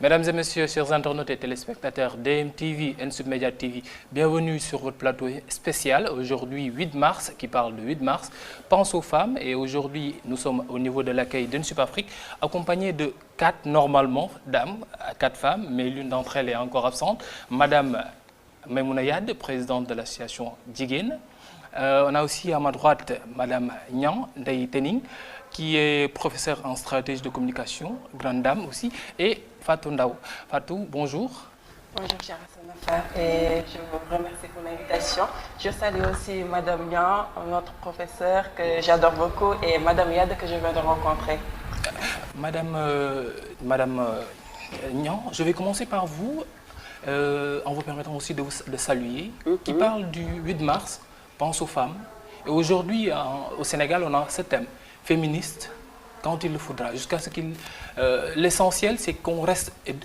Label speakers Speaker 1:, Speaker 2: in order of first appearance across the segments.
Speaker 1: Mesdames et messieurs, chers internautes et téléspectateurs d'EMTV et Submédia TV, bienvenue sur votre plateau spécial. Aujourd'hui, 8 mars, qui parle de 8 mars, pense aux femmes. Et aujourd'hui, nous sommes au niveau de l'accueil d'UNSUP Afrique, accompagnés de 4, normalement, dames, 4 femmes, mais l'une d'entre elles est encore absente. Madame Maimouna Yad, présidente de l'association Jigéen. On a aussi à ma droite Madame Niang Ndeye Tening, qui est professeure en stratégie de communication, grande dame aussi, et Fatou Ndao. Fatou, bonjour.
Speaker 2: Bonjour, cher Hassan, et je vous remercie pour l'invitation. Je salue aussi Madame Niang, notre professeure que j'adore beaucoup, et Madame Yad que je viens de rencontrer.
Speaker 1: Madame Niang, je vais commencer par vous, en vous permettant aussi de saluer, qui parle du 8 mars, pense aux femmes. Et aujourd'hui, au Sénégal, on a ce thème. Féministe, quand il le faudra, jusqu'à ce qu'il... L'essentiel, c'est qu'on reste et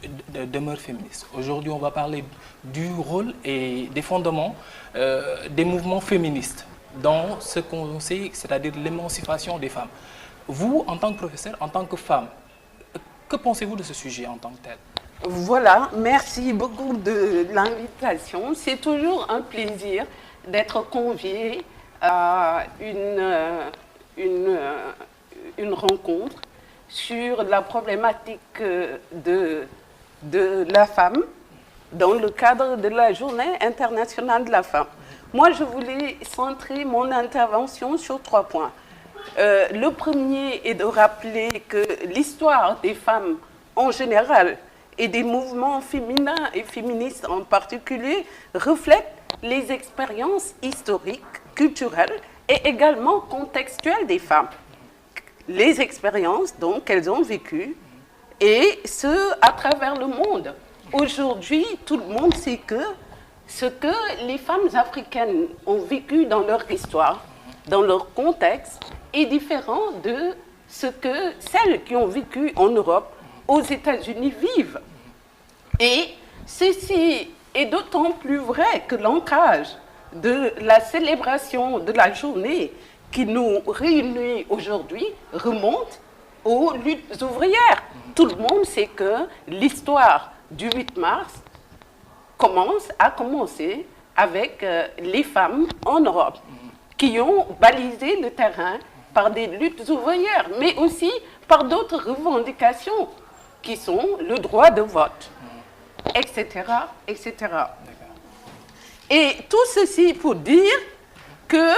Speaker 1: demeure féministe. Aujourd'hui, on va parler du rôle et des fondements des mouvements féministes dans ce qu'on sait, c'est-à-dire l'émancipation des femmes. Vous, en tant que professeur, en tant que femme, que pensez-vous de ce sujet en tant que tel?
Speaker 2: Voilà, merci beaucoup de l'invitation. C'est toujours un plaisir d'être convié à une rencontre sur la problématique de la femme dans le cadre de la Journée internationale de la femme. Moi, je voulais centrer mon intervention sur 3 points. Le premier est de rappeler que l'histoire des femmes en général et des mouvements féminins et féministes en particulier reflète les expériences historiques, culturelles et également contextuelles des femmes. Les expériences donc qu'elles ont vécues et ce à travers le monde. Aujourd'hui, tout le monde sait que ce que les femmes africaines ont vécu dans leur histoire, dans leur contexte, est différent de ce que celles qui ont vécu en Europe, aux États-Unis vivent. Et ceci est d'autant plus vrai que l'ancrage de la célébration de la journée qui nous réunit aujourd'hui remonte aux luttes ouvrières. Tout le monde sait que l'histoire du 8 mars a commencé avec les femmes en Europe qui ont balisé le terrain par des luttes ouvrières, mais aussi par d'autres revendications qui sont le droit de vote, etc., etc. Et tout ceci pour dire que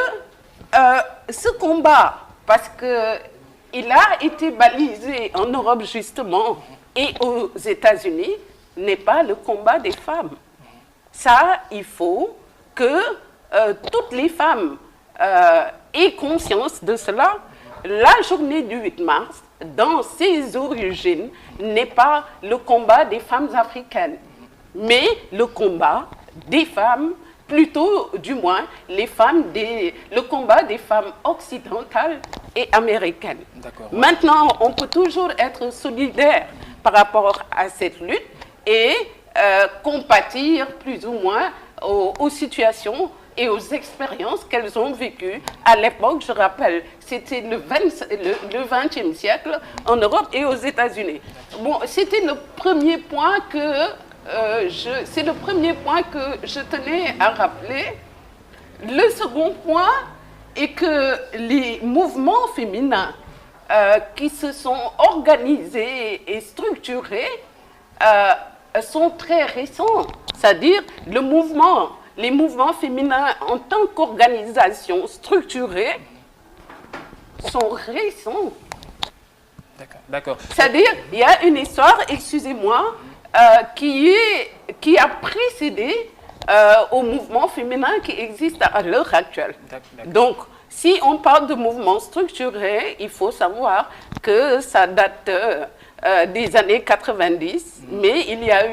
Speaker 2: ce combat, parce qu'il a été balisé en Europe justement et aux États-Unis, n'est pas le combat des femmes. Ça, il faut que toutes les femmes aient conscience de cela. La journée du 8 mars, dans ses origines, n'est pas le combat des femmes africaines, mais le combat des femmes, plutôt du moins le combat des femmes occidentales et américaines. Maintenant, on peut toujours être solidaire par rapport à cette lutte et compatir plus ou moins aux situations et aux expériences qu'elles ont vécues à l'époque. Je rappelle, c'était le XXe siècle en Europe et aux États-Unis. Bon, c'était le premier point que je tenais à rappeler. Le second point est que les mouvements féminins qui se sont organisés et structurés sont très récents. C'est-à-dire les mouvements féminins en tant qu'organisation structurée sont récents.
Speaker 1: D'accord.
Speaker 2: C'est-à-dire il y a une histoire, excusez-moi, qui a précédé au mouvement féminin qui existe à l'heure actuelle. Donc, si on parle de mouvement structuré, il faut savoir que ça date des années 90, mais il y a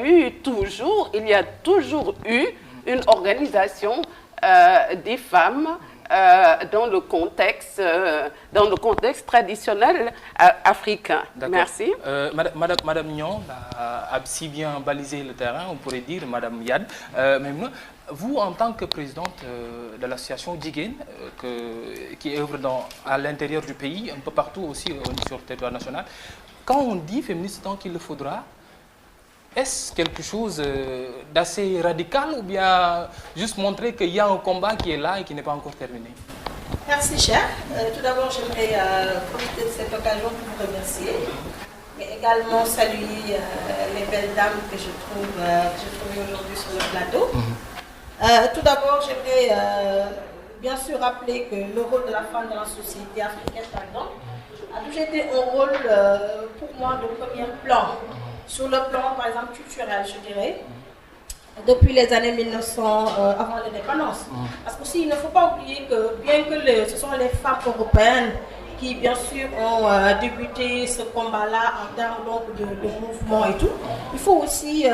Speaker 2: toujours eu une organisation des femmes dans le contexte traditionnel africain. Merci.
Speaker 1: Madame Niang a si bien balisé le terrain, on pourrait dire, Madame Yad. Vous, en tant que présidente de l'association Jigéen, qui œuvre à l'intérieur du pays, un peu partout aussi sur le territoire national, quand on dit féministe tant qu'il le faudra, est-ce quelque chose d'assez radical ou bien juste montrer qu'il y a un combat qui est là et qui n'est pas encore terminé?
Speaker 3: Merci, cher. Tout d'abord, j'aimerais profiter de cette occasion pour vous remercier, mais également saluer les belles dames que j'ai trouvées aujourd'hui sur le plateau. Tout d'abord, j'aimerais bien sûr rappeler que le rôle de la femme dans la société africaine, par exemple, a toujours été un rôle pour moi de premier plan. Sur le plan, par exemple, culturel, je dirais, depuis les années 1900, avant l'indépendance. Parce qu'aussi, il ne faut pas oublier que bien que ce sont les femmes européennes qui, bien sûr, ont débuté ce combat-là en termes donc, de mouvement et tout, il faut aussi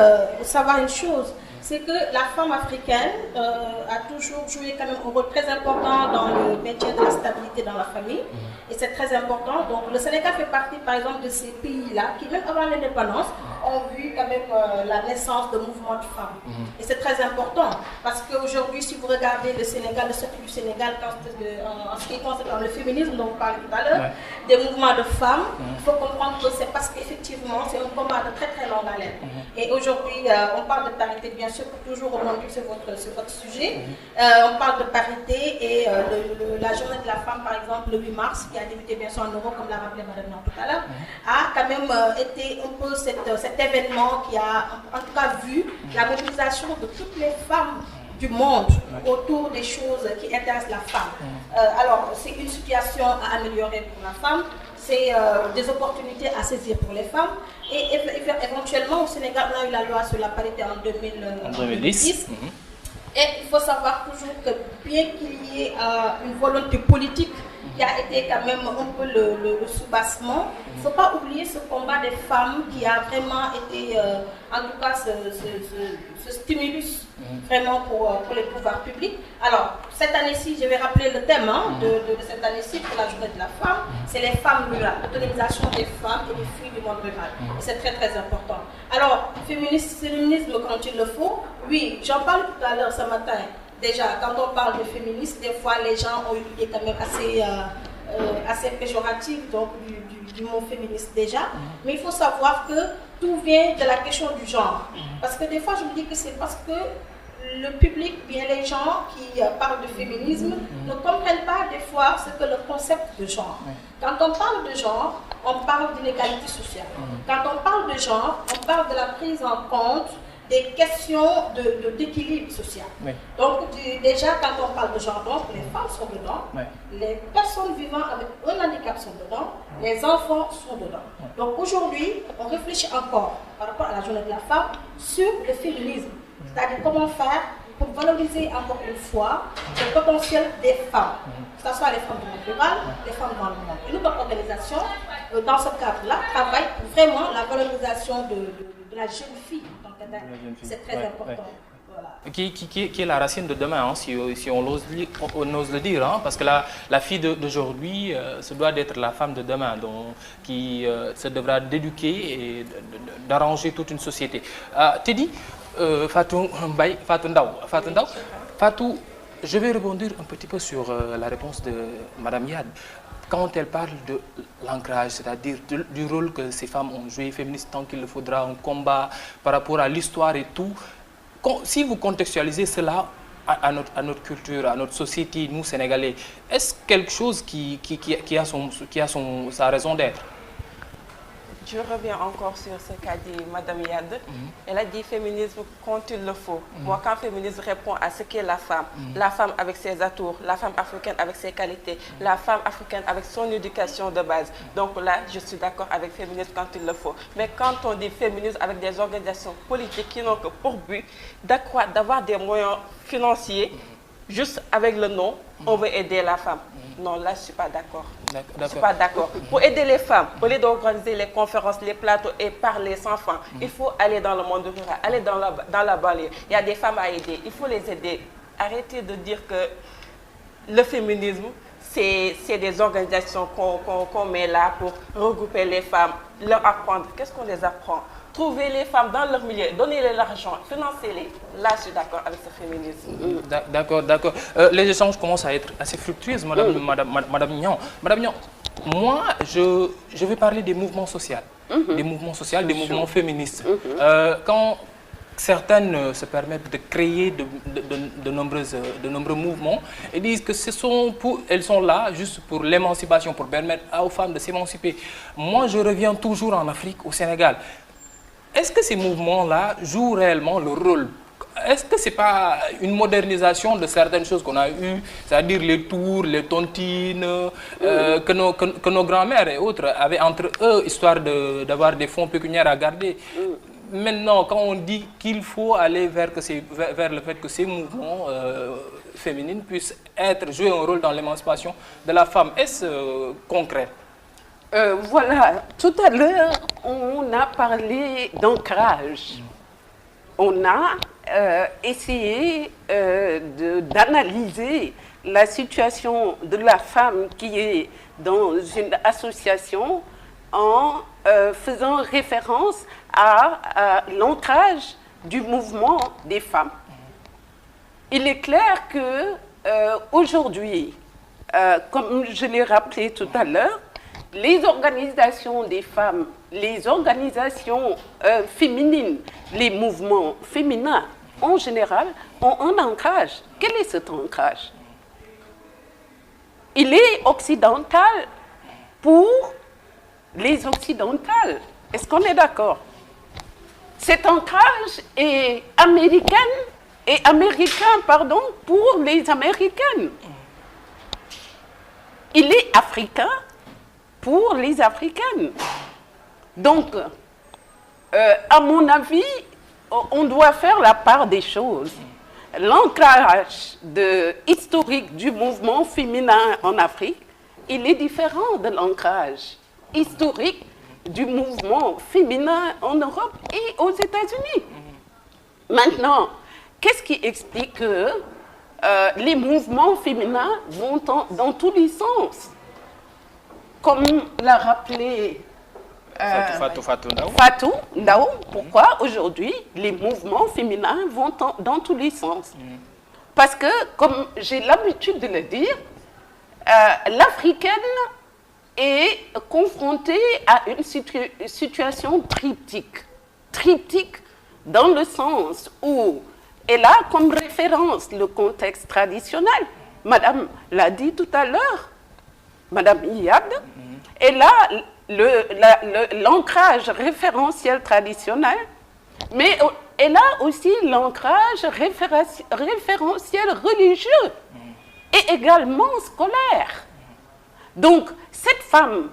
Speaker 3: savoir une chose, c'est que la femme africaine a toujours joué quand même un rôle très important dans le maintien de la stabilité dans la famille. Et c'est très important. Donc le Sénégal fait partie par exemple de ces pays-là qui, même avant l'indépendance, ont vu quand même la naissance de mouvements de femmes. Et c'est très important parce qu'aujourd'hui, si vous regardez le Sénégal, le statut du Sénégal en ce qui concerne le féminisme dont on parlait tout à l'heure, des mouvements de femmes, il faut comprendre que c'est parce qu'effectivement, c'est un combat de très très longue haleine. Et aujourd'hui, on parle de parité, bien sûr, pour toujours rebondir sur votre sujet. On parle de parité et la journée de la femme, par exemple, le 8 mars, qui a débuté bien sûr en Europe, comme l'a rappelé Madame Niang tout à l'heure, a quand même été un peu cet événement qui a en tout cas vu la mobilisation de toutes les femmes du monde autour des choses qui intéressent la femme. Alors, c'est une situation à améliorer pour la femme, c'est des opportunités à saisir pour les femmes. Et éventuellement, au Sénégal, on a eu la loi sur la parité en 2010. Et il faut savoir toujours que bien qu'il y ait une volonté politique qui a été quand même un peu le soubassement, il ne faut pas oublier ce combat des femmes qui a vraiment été, en tout cas, ce stimulus vraiment pour les pouvoirs publics. Alors, cette année-ci, je vais rappeler le thème de cette année-ci pour la journée de la femme, c'est les femmes rurales, l'autonomisation des femmes et des filles du monde rural. Et c'est très très important. Alors, féminisme quand il le faut, oui, j'en parle tout à l'heure ce matin. Déjà, quand on parle de féminisme, des fois les gens ont une idée quand même assez péjorative donc, du mot féministe déjà. Mais il faut savoir que tout vient de la question du genre. Parce que des fois, je me dis que c'est parce que le public, bien les gens qui parlent de féminisme, ne comprennent pas des fois ce que le concept de genre. Quand on parle de genre, on parle d'inégalité sociale. Quand on parle de genre, on parle de la prise en compte des questions d'équilibre social. Donc déjà, quand on parle de genre, donc, les femmes sont dedans, les personnes vivant avec un handicap sont dedans, les enfants sont dedans. Donc aujourd'hui, on réfléchit encore par rapport à la journée de la femme sur le féminisme. C'est-à-dire comment faire pour valoriser encore une fois le potentiel des femmes, que ce soit les femmes du monde rural, les femmes dans le monde. Et notre organisation, dans ce cadre-là, travaille pour vraiment la valorisation de la jeune fille. C'est très important. Voilà.
Speaker 1: Qui est la racine de demain, hein, si on ose le dire, hein, parce que la fille d'aujourd'hui se doit d'être la femme de demain, donc, qui se devra d'éduquer et d'arranger toute une société. Teddy, Fatou Ndao, Fatou, je vais rebondir un petit peu sur la réponse de Madame Yad. Quand elle parle de l'ancrage, c'est-à-dire du rôle que ces femmes ont joué, féministes, tant qu'il le faudra, un combat par rapport à l'histoire et tout, si vous contextualisez cela à notre culture, à notre société, nous Sénégalais, est-ce quelque chose qui a sa raison d'être?
Speaker 4: Je reviens encore sur ce qu'a dit Madame Yad. Elle a dit féminisme quand il le faut. Moi, quand féminisme répond à ce qu'est la femme avec ses atouts, la femme africaine avec ses qualités, la femme africaine avec son éducation de base. Donc là, je suis d'accord avec féminisme quand il le faut. Mais quand on dit féminisme avec des organisations politiques qui n'ont que pour but d'avoir des moyens financiers, juste avec le nom, on veut aider la femme. Non, là, je ne suis pas d'accord. Je ne suis pas d'accord. Pour aider les femmes, au lieu d'organiser les conférences, les plateaux et parler sans fin, il faut aller dans le monde rural, aller dans la banlieue. Il y a des femmes à aider, il faut les aider. Arrêtez de dire que le féminisme, c'est des organisations qu'on met là pour regrouper les femmes, leur apprendre. Qu'est-ce qu'on les apprend? Trouver les femmes dans leur milieu, donner-les l'argent, financer-les. Là, je suis d'accord avec ce féminisme.
Speaker 1: D'accord. Les échanges commencent à être assez fructueux, Madame Niang. Madame Niang, moi, je vais parler des mouvements sociaux. des mouvements sociaux, des mouvements féministes. Quand certaines se permettent de créer de nombreux mouvements et disent que elles sont là juste pour l'émancipation, pour permettre aux femmes de s'émanciper. Moi, je reviens toujours en Afrique, au Sénégal. Est-ce que ces mouvements-là jouent réellement le rôle? Est-ce que ce n'est pas une modernisation de certaines choses qu'on a eues, c'est-à-dire les tours, les tontines, que nos grands-mères et autres avaient entre eux, histoire d'avoir des fonds pécuniaires à garder? Maintenant, quand on dit qu'il faut aller vers le fait que ces mouvements féminins puissent jouer un rôle dans l'émancipation de la femme, est-ce concret?
Speaker 2: Voilà, tout à l'heure, on a parlé d'ancrage. On a essayé d'analyser la situation de la femme qui est dans une association en faisant référence à l'ancrage du mouvement des femmes. Il est clair que aujourd'hui, comme je l'ai rappelé tout à l'heure, les organisations des femmes, les organisations féminines, les mouvements féminins en général ont un ancrage. Quel est cet ancrage? Il est occidental pour les occidentales. Est-ce qu'on est d'accord? Cet ancrage est américain pour les Américaines. Il est africain pour les Africaines. Donc, à mon avis, on doit faire la part des choses. L'ancrage historique du mouvement féminin en Afrique, il est différent de l'ancrage historique du mouvement féminin en Europe et aux États-Unis. Maintenant, qu'est-ce qui explique que les mouvements féminins vont dans tous les sens? Comme l'a rappelé Fatou Ndao, pourquoi aujourd'hui les mouvements féminins vont dans tous les sens? Parce que, comme j'ai l'habitude de le dire, l'Africaine est confrontée à une situation triptyque. Triptyque dans le sens où elle a comme référence le contexte traditionnel. Madame l'a dit tout à l'heure, Madame Iyad, elle a l'ancrage référentiel traditionnel, mais elle a aussi l'ancrage référentiel religieux et également scolaire. Donc, cette femme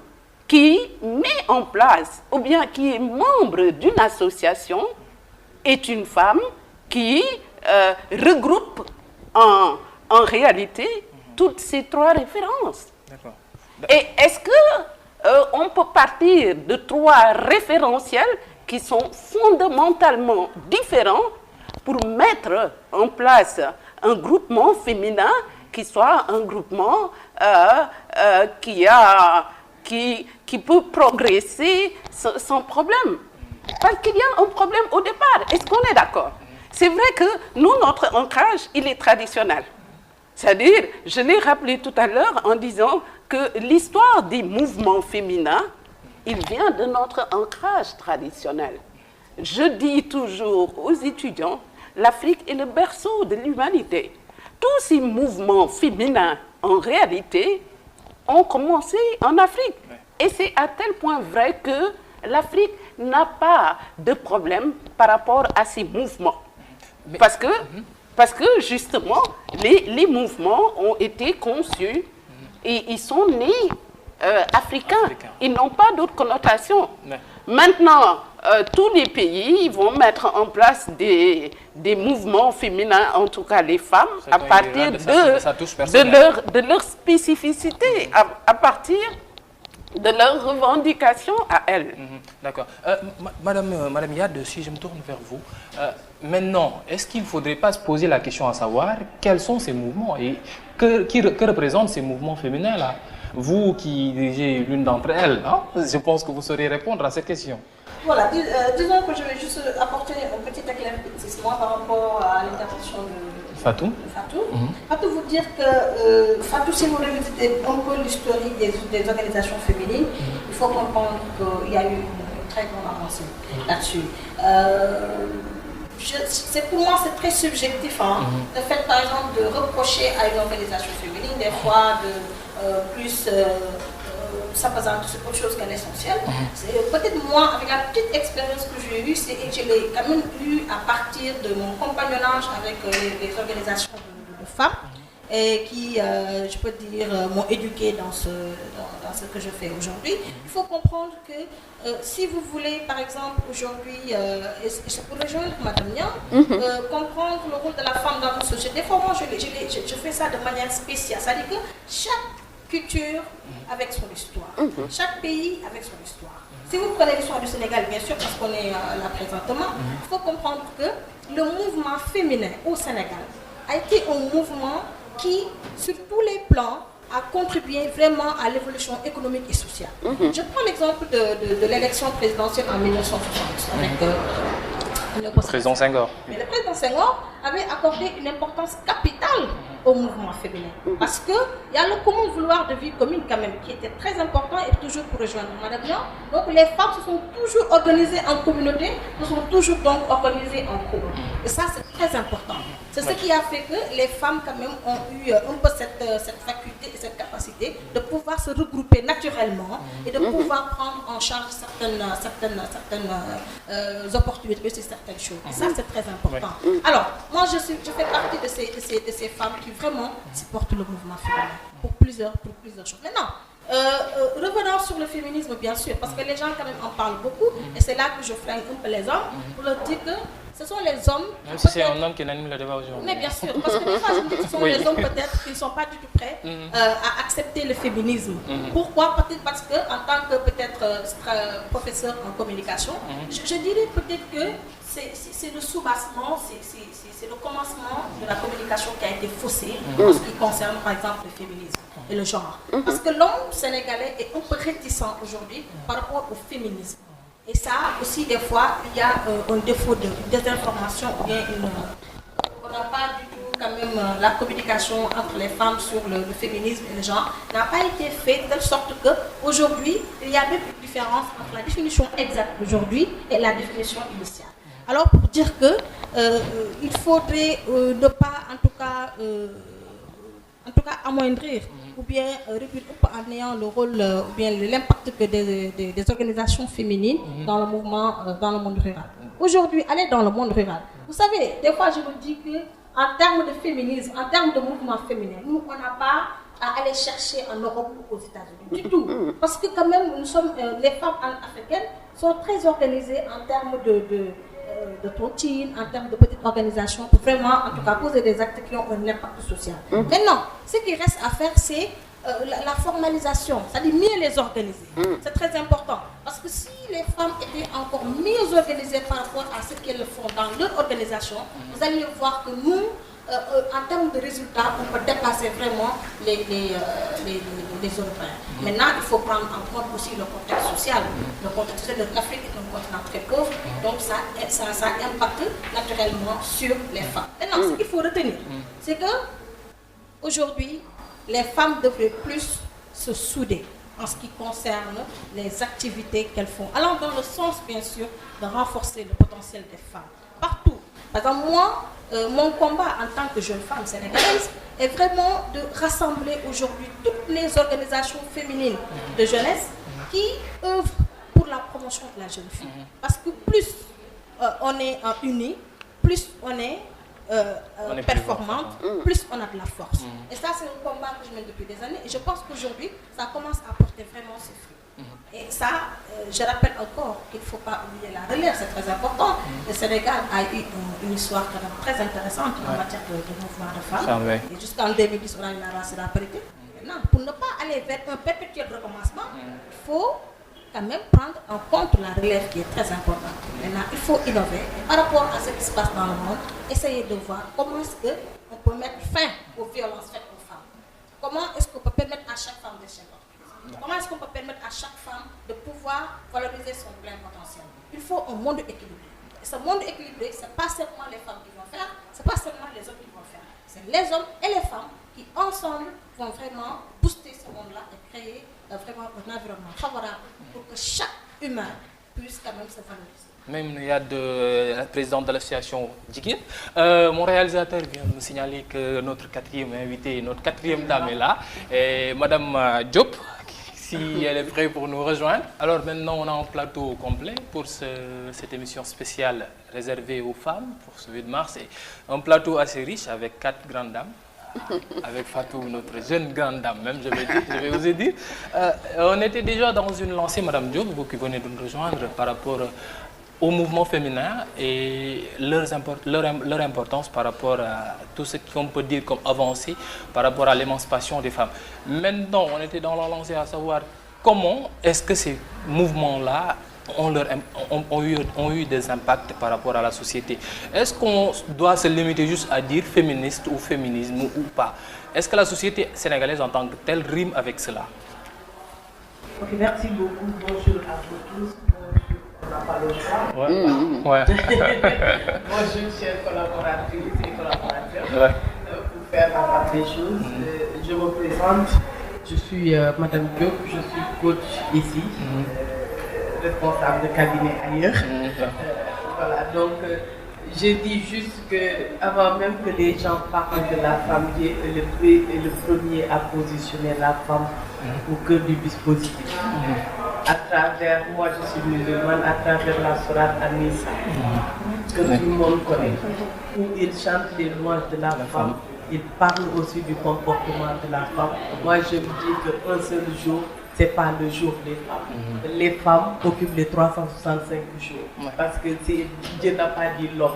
Speaker 2: qui met en place, ou bien qui est membre d'une association, est une femme qui regroupe en réalité toutes ces trois références. Et est-ce qu'on peut partir de trois référentiels qui sont fondamentalement différents pour mettre en place un groupement féminin qui soit un groupement qui peut progresser sans problème? Parce qu'il y a un problème au départ. Est-ce qu'on est d'accord? C'est vrai que nous, notre ancrage, il est traditionnel. C'est-à-dire, je l'ai rappelé tout à l'heure en disant que l'histoire des mouvements féminins, il vient de notre ancrage traditionnel. Je dis toujours aux étudiants, l'Afrique est le berceau de l'humanité. Tous ces mouvements féminins, en réalité, ont commencé en Afrique. Et c'est à tel point vrai que l'Afrique n'a pas de problème par rapport à ces mouvements. Parce que justement, les mouvements ont été conçus et ils sont nés africains. Ils n'ont pas d'autre connotation. Maintenant, tous les pays vont mettre en place des mouvements féminins, en tout cas les femmes, à partir de leur spécificité, à partir de leurs revendications à elles.
Speaker 1: D'accord. Madame Yad, si je me tourne vers vous, maintenant, est-ce qu'il ne faudrait pas se poser la question à savoir quels sont ces mouvements et que représentent ces mouvements féminins-là? Vous qui dirigez l'une d'entre elles, hein, je pense que vous saurez répondre à cette question.
Speaker 3: Voilà, disons que je vais juste apporter un petit éclaircissement par rapport à l'intervention de Fatou. Fatou, vous dire que, Fatou, si vous revisitez un peu l'historique des organisations féminines, il faut comprendre qu'il y a eu une très très grande avancée là-dessus. Pour moi, c'est très subjectif. Le fait, par exemple, de reprocher à une organisation féminine, des fois, ça présente autre chose qu'un essentiel. Peut-être moi, avec la petite expérience que j'ai eue, je l'ai quand même eue à partir de mon compagnonnage avec les organisations de femmes et qui, je peux dire, m'ont éduquée dans ce que je fais aujourd'hui. Il faut comprendre que si vous voulez, par exemple, aujourd'hui, et c'est pour rejoindre Madame Niang, comprendre le rôle de la femme dans notre société, des fois, moi, je fais ça de manière spéciale. C'est-à-dire que chaque culture avec son histoire, chaque pays avec son histoire. Si vous prenez l'histoire du Sénégal, bien sûr, parce qu'on est là présentement, il faut comprendre que le mouvement féminin au Sénégal a été un mouvement qui, sur tous les plans, a contribué vraiment à l'évolution économique et sociale. Je prends l'exemple de l'élection présidentielle en 1960 avec le président Senghor. Mais le président Senghor avait accordé une importance capitale au mouvement féminin. Parce qu'il y a le commun vouloir de vie commune quand même qui était très important et toujours pour rejoindre Madame Niang. Donc les femmes se sont toujours organisées en communauté, se sont toujours donc organisées en couple. Et ça c'est très important. C'est ce qui a fait que les femmes quand même ont eu un peu cette faculté et cette capacité de pouvoir se regrouper naturellement et de pouvoir prendre en charge certaines opportunités, certaines choses. Et ça c'est très important. Alors, moi je fais partie de ces femmes qui vraiment supportent le mouvement féminin pour plusieurs choses. Maintenant, revenons sur le féminisme bien sûr, parce que les gens quand même en parlent beaucoup et c'est là que je flingue un peu les hommes pour leur dire que ce sont les hommes...
Speaker 1: Même si c'est un homme qui anime le débat aujourd'hui.
Speaker 3: Mais bien sûr, parce que des fois je me dis que ce sont les hommes peut-être qui ne sont pas du tout prêts à accepter le féminisme. Pourquoi? Peut-être parce que en tant que peut-être professeur en communication, je dirais peut-être que c'est le soubassement, c'est le commencement de la communication qui a été faussé en ce qui concerne par exemple le féminisme et le genre. Parce que l'homme sénégalais est un peu réticent aujourd'hui par rapport au féminisme. Et ça aussi des fois il y a un défaut de désinformation ou bien on n'a pas du tout quand même la communication entre les femmes sur le féminisme et le genre n'a pas été faite de telle sorte qu'aujourd'hui il y a même une différence entre la définition exacte aujourd'hui et la définition initiale. Alors pour dire que il faudrait ne pas en tout cas amoindrir ou bien réduire en ayant le rôle ou bien l'impact que des organisations féminines dans le mouvement, dans le monde rural. Aujourd'hui, aller dans le monde rural. Vous savez, des fois je me dis que en termes de féminisme, en termes de mouvement féminin, nous on n'a pas à aller chercher en Europe ou aux États-Unis du tout, parce que quand même nous sommes les femmes africaines sont très organisées en termes de tontine, en termes de petites organisations pour vraiment, en tout cas, poser des actes qui ont un impact social. Maintenant, ce qui reste à faire, c'est la formalisation, c'est-à-dire mieux les organiser. C'est très important. Parce que si les femmes étaient encore mieux organisées par rapport à ce qu'elles font dans leur organisation, vous allez voir que nous, en termes de résultats, on peut dépasser vraiment les Européens. Maintenant, il faut prendre en compte aussi le contexte social. Le contexte social de l'Afrique est un continent très pauvre, donc ça impacte naturellement sur les femmes. Maintenant, ce qu'il faut retenir, c'est que aujourd'hui, les femmes devraient plus se souder en ce qui concerne les activités qu'elles font, allant dans le sens, bien sûr, de renforcer le potentiel des femmes, partout. Par exemple, moi, mon combat en tant que jeune femme sénégalaise est vraiment de rassembler aujourd'hui toutes les organisations féminines de jeunesse qui œuvrent pour la promotion de la jeune fille. Parce que plus on est unis, plus on est performante, plus on a de la force. Et ça, c'est un combat que je mène depuis des années et je pense qu'aujourd'hui, ça commence à porter vraiment ses fruits. Et ça, je rappelle encore qu'il ne faut pas oublier la relève, c'est très important. Le Sénégal a eu une histoire quand même très intéressante en matière de mouvement de femmes. Et jusqu'en 2010, on a eu la race et la parité. Maintenant, pour ne pas aller vers un perpétuel recommencement, il faut quand même prendre en compte la relève qui est très importante. Maintenant, il faut innover. Et par rapport à ce qui se passe dans le monde, essayer de voir comment est-ce qu'on peut mettre fin aux violences faites aux femmes. Comment est-ce qu'on peut permettre à chaque femme de chez nous. Comment est-ce qu'on peut permettre à chaque femme de pouvoir valoriser son plein potentiel? Il faut un monde équilibré. Et ce monde équilibré, ce n'est pas seulement les femmes qui vont faire, ce n'est pas seulement les hommes qui vont faire. C'est les hommes et les femmes qui, ensemble, vont vraiment booster ce monde-là et créer vraiment un environnement favorable pour que chaque humain puisse quand même se valoriser.
Speaker 1: Même il y a la présidente de l'association Djiguen. Mon réalisateur vient de me signaler que notre quatrième invité, notre quatrième dame est là, et Madame Diop, si elle est prête pour nous rejoindre. Alors maintenant, on a un plateau complet pour cette émission spéciale réservée aux femmes pour ce 8 mars. Et un plateau assez riche avec 4 grandes dames. Avec Fatou, notre jeune grande dame, même, je vais oser dire. On était déjà dans une lancée, Madame Diop, vous qui venez de nous rejoindre, par rapport au mouvement féminin et leur importance par rapport à tout ce qu'on peut dire comme avancée par rapport à l'émancipation des femmes. Maintenant, on était dans la lancée à savoir comment est-ce que ces mouvements-là ont eu des impacts par rapport à la société. Est-ce qu'on doit se limiter juste à dire féministe ou féminisme ou pas? Est-ce que la société sénégalaise en tant que telle rime avec cela?
Speaker 5: Ok, merci beaucoup. Bonjour à vous tous. On n'a pas le choix.
Speaker 1: Ouais.
Speaker 5: Bonjour, chers collaboratrices et collaborateurs. Pour faire la part des choses, je me présente. Je suis Madame Diop, je suis coach ici, responsable de cabinet ailleurs. Voilà, donc je dis juste que avant même que les gens parlent de la femme, Dieu est le premier à positionner la femme au cœur du dispositif. À travers, moi je suis musulmane, à travers la sourate An-Nisa, que tout le monde connaît, où il chante les louanges de la femme, il parle aussi du comportement de la femme. Moi je me dis qu'un seul jour, ce n'est pas le jour des femmes. Les femmes occupent les 365 jours. Parce que Dieu n'a pas dit l'homme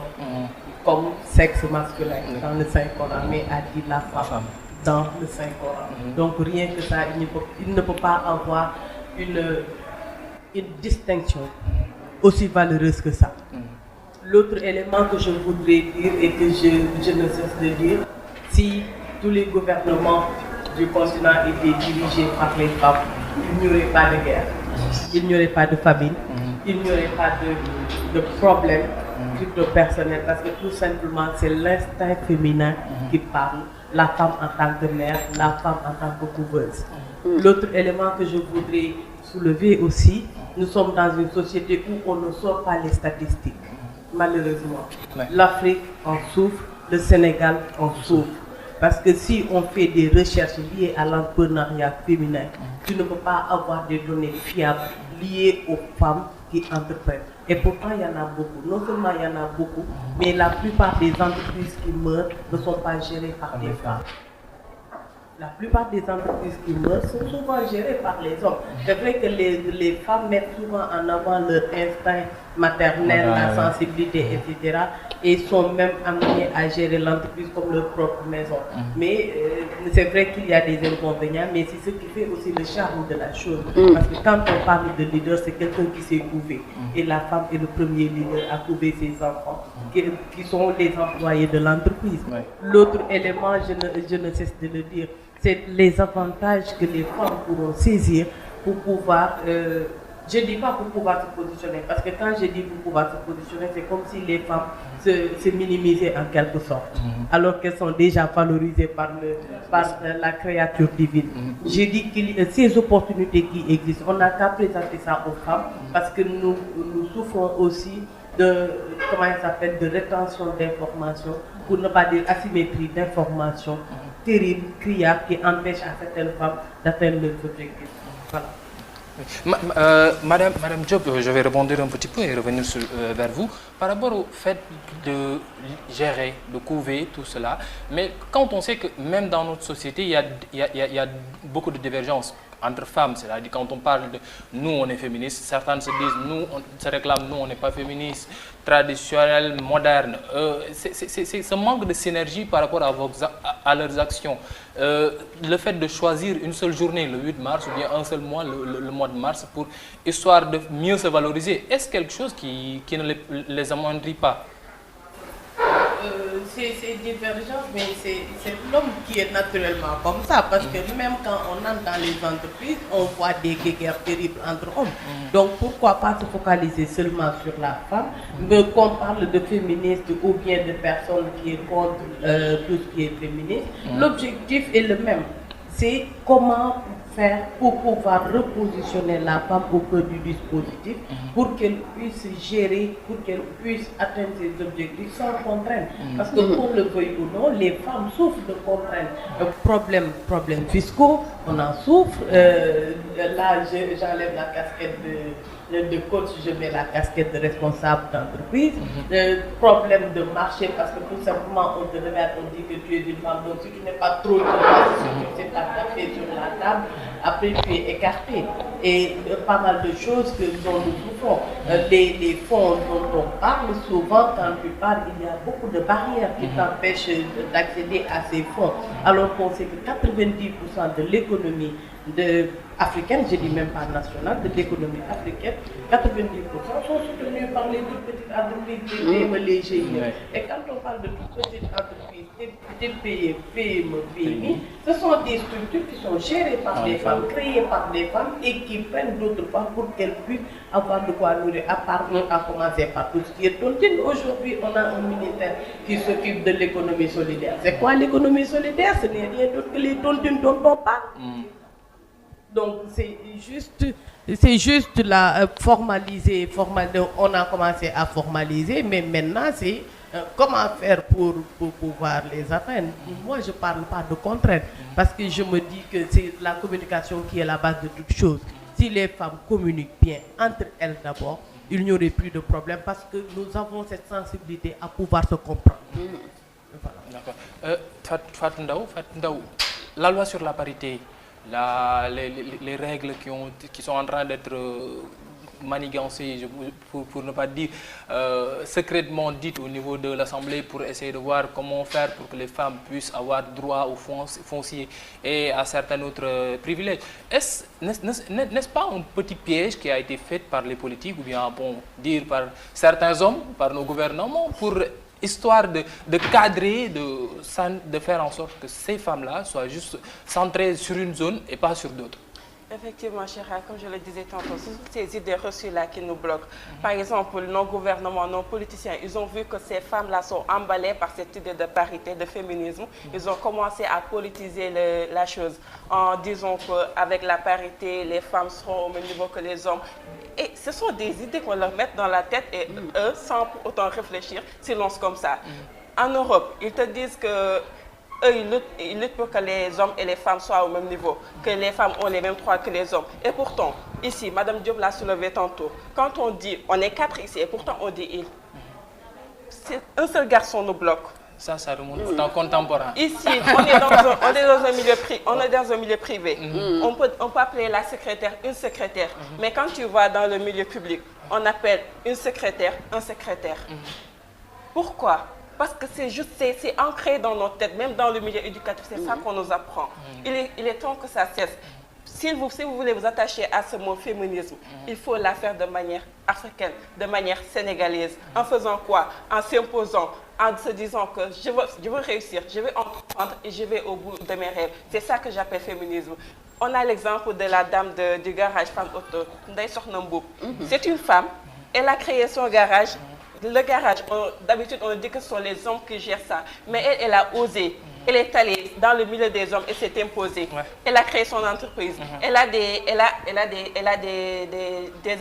Speaker 5: comme sexe masculin dans le Saint-Coran, mais a dit la femme dans le Saint-Coran. Donc rien que ça, il ne peut pas avoir une distinction aussi valeureuse que ça. L'autre élément que je voudrais dire et que je ne cesse de dire, si tous les gouvernements du continent étaient dirigés par les femmes, il n'y aurait pas de guerre, il n'y aurait pas de famine, il n'y aurait pas de problème crypto-personnel, parce que tout simplement c'est l'instinct féminin qui parle, la femme en tant que mère, la femme en tant que couveuse. L'autre élément que je voudrais soulever aussi, nous sommes dans une société où on ne sort pas les statistiques, malheureusement. L'Afrique en souffre, le Sénégal en souffre. Parce que si on fait des recherches liées à l'entrepreneuriat féminin, tu ne peux pas avoir des données fiables liées aux femmes qui entreprennent. Et pourtant, il y en a beaucoup. Non seulement il y en a beaucoup, mais la plupart des entreprises qui meurent ne sont pas gérées par des femmes. La plupart des entreprises qui meurent sont souvent gérées par les hommes. C'est vrai que les femmes mettent souvent en avant leur instinct maternel, la sensibilité, etc. Et sont même amenées à gérer l'entreprise comme leur propre maison. Mais c'est vrai qu'il y a des inconvénients, mais c'est ce qui fait aussi le charme de la chose. Parce que quand on parle de leader, c'est quelqu'un qui sait couver. Et la femme est le premier leader à couver ses enfants, qui sont les employés de l'entreprise. L'autre élément, je ne cesse de le dire, c'est les avantages que les femmes pourront saisir pour pouvoir, je ne dis pas pour pouvoir se positionner, parce que quand je dis pour pouvoir se positionner, c'est comme si les femmes se minimisaient en quelque sorte, alors qu'elles sont déjà valorisées par la créature divine. Je dis qu'il y a ces opportunités qui existent, on n'a qu'à présenter ça aux femmes, parce que nous souffrons aussi de, de rétention d'informations, pour ne pas dire asymétrie d'informations, terrible, criard, qui empêche à certaines femmes d'atteindre leurs objectifs. Voilà.
Speaker 1: Madame Diop, je vais rebondir un petit peu et revenir vers vous par rapport au fait de gérer, de couver tout cela. Mais quand on sait que même dans notre société, il y a beaucoup de divergences entre femmes, c'est-à-dire quand on parle de nous on est féministes, certaines se disent nous on se réclament, nous on n'est pas féministes, traditionnels, modernes. C'est ce manque de synergie par rapport à leurs actions. Le fait de choisir une seule journée, le 8 mars, ou bien un seul mois, le mois de mars, pour histoire de mieux se valoriser, est-ce quelque chose qui ne les amoindrit pas?
Speaker 5: C'est divergent, mais c'est l'homme qui est naturellement comme ça, parce que même quand on entre dans les entreprises, on voit des guerres terribles entre hommes. Donc pourquoi pas se focaliser seulement sur la femme, mais qu'on parle de féministes ou bien de personnes qui est contre tout ce qui est féministe, l'objectif est le même. c'est comment faire pour pouvoir repositionner la femme au cœur du dispositif pour qu'elle puisse gérer, pour qu'elle puisse atteindre ses objectifs sans contrainte. Parce que qu'on le veuille ou non, les femmes souffrent de contraintes. Problèmes fiscaux, on en souffre. Là, j'enlève la casquette de coach, je mets la casquette de responsable d'entreprise. Problème de marché, parce que tout simplement, on te regarde, on dit que tu es une femme, donc si tu n'es pas trop de place, si tu ne sais pas taper sur la table, après tu es écarté. Et pas mal de choses dont nous souffrons. Les fonds dont on parle, souvent quand tu parles, il y a beaucoup de barrières qui t'empêchent d'accéder à ces fonds. Alors qu'on sait que 90% de l'économie africaine, je dis même pas nationale, de l'économie africaine, 90% sont soutenus par les toutes petites entreprises, les GIE. Et quand on parle de toutes petites entreprises, TPE, PME, PMI, ce sont des structures qui sont gérées par des femmes, créées par des femmes et qui prennent d'autres femmes pour qu'elles puissent avoir de quoi nourrir, à commencer par tout ce qui est tontine. Aujourd'hui, on a un ministère qui s'occupe de l'économie solidaire. C'est quoi l'économie solidaire? Ce n'est rien d'autre que les tontines dont on parle. Donc c'est juste la formaliser, on a commencé à formaliser, mais maintenant c'est comment faire pour pouvoir les atteindre. Moi je ne parle pas de contraintes, parce que je me dis que c'est la communication qui est la base de toute chose. Si les femmes communiquent bien entre elles d'abord, il n'y aurait plus de problème, parce que nous avons cette sensibilité à pouvoir se comprendre. Voilà.
Speaker 1: D'accord. Fatou Ndaw, la loi sur la parité, les règles qui sont en train d'être manigancées, pour ne pas dire secrètement dites au niveau de l'Assemblée, pour essayer de voir comment faire pour que les femmes puissent avoir droit au foncier et à certains autres privilèges. N'est-ce pas un petit piège qui a été fait par les politiques, ou bien dire par certains hommes, par nos gouvernements, pour histoire de cadrer, de faire en sorte que ces femmes-là soient juste centrées sur une zone et pas sur d'autres?
Speaker 4: Effectivement, Chira, comme je le disais tantôt, ce sont ces idées reçues-là qui nous bloquent. Par exemple, nos gouvernements, nos politiciens, ils ont vu que ces femmes-là sont emballées par cette idée de parité, de féminisme. Ils ont commencé à politiser la chose en disant qu'avec la parité, les femmes seront au même niveau que les hommes. Et ce sont des idées qu'on leur met dans la tête et eux, sans pour autant réfléchir, s'ils lancent comme ça. En Europe, ils te disent que eux, ils luttent pour que les hommes et les femmes soient au même niveau, que les femmes ont les mêmes droits que les hommes. Et pourtant, ici, Madame Diop l'a soulevé tantôt, quand on dit, on est 4 ici, et pourtant on dit il. Un seul garçon nous bloque.
Speaker 1: Ça remonte au temps contemporain.
Speaker 4: Ici, on est dans un milieu privé. On peut appeler la secrétaire une secrétaire. Mais quand tu vas dans le milieu public, on appelle une secrétaire un secrétaire. Pourquoi? Parce que c'est ancré dans notre tête, même dans le milieu éducatif, c'est ça qu'on nous apprend. Il est temps que ça cesse. Si vous voulez vous attacher à ce mot féminisme, il faut la faire de manière africaine, de manière sénégalaise. En faisant quoi? En s'imposant, en se disant que je veux réussir, je vais entreprendre et je vais au bout de mes rêves. C'est ça que j'appelle féminisme. On a l'exemple de la dame du garage Femme Auto, Ndeye Sokhna Mboup. C'est une femme, elle a créé son garage. Le garage, d'habitude, on dit que ce sont les hommes qui gèrent ça. Mais elle a osé. Elle est allée dans le milieu des hommes et s'est imposée. Ouais. Elle a créé son entreprise. Elle a des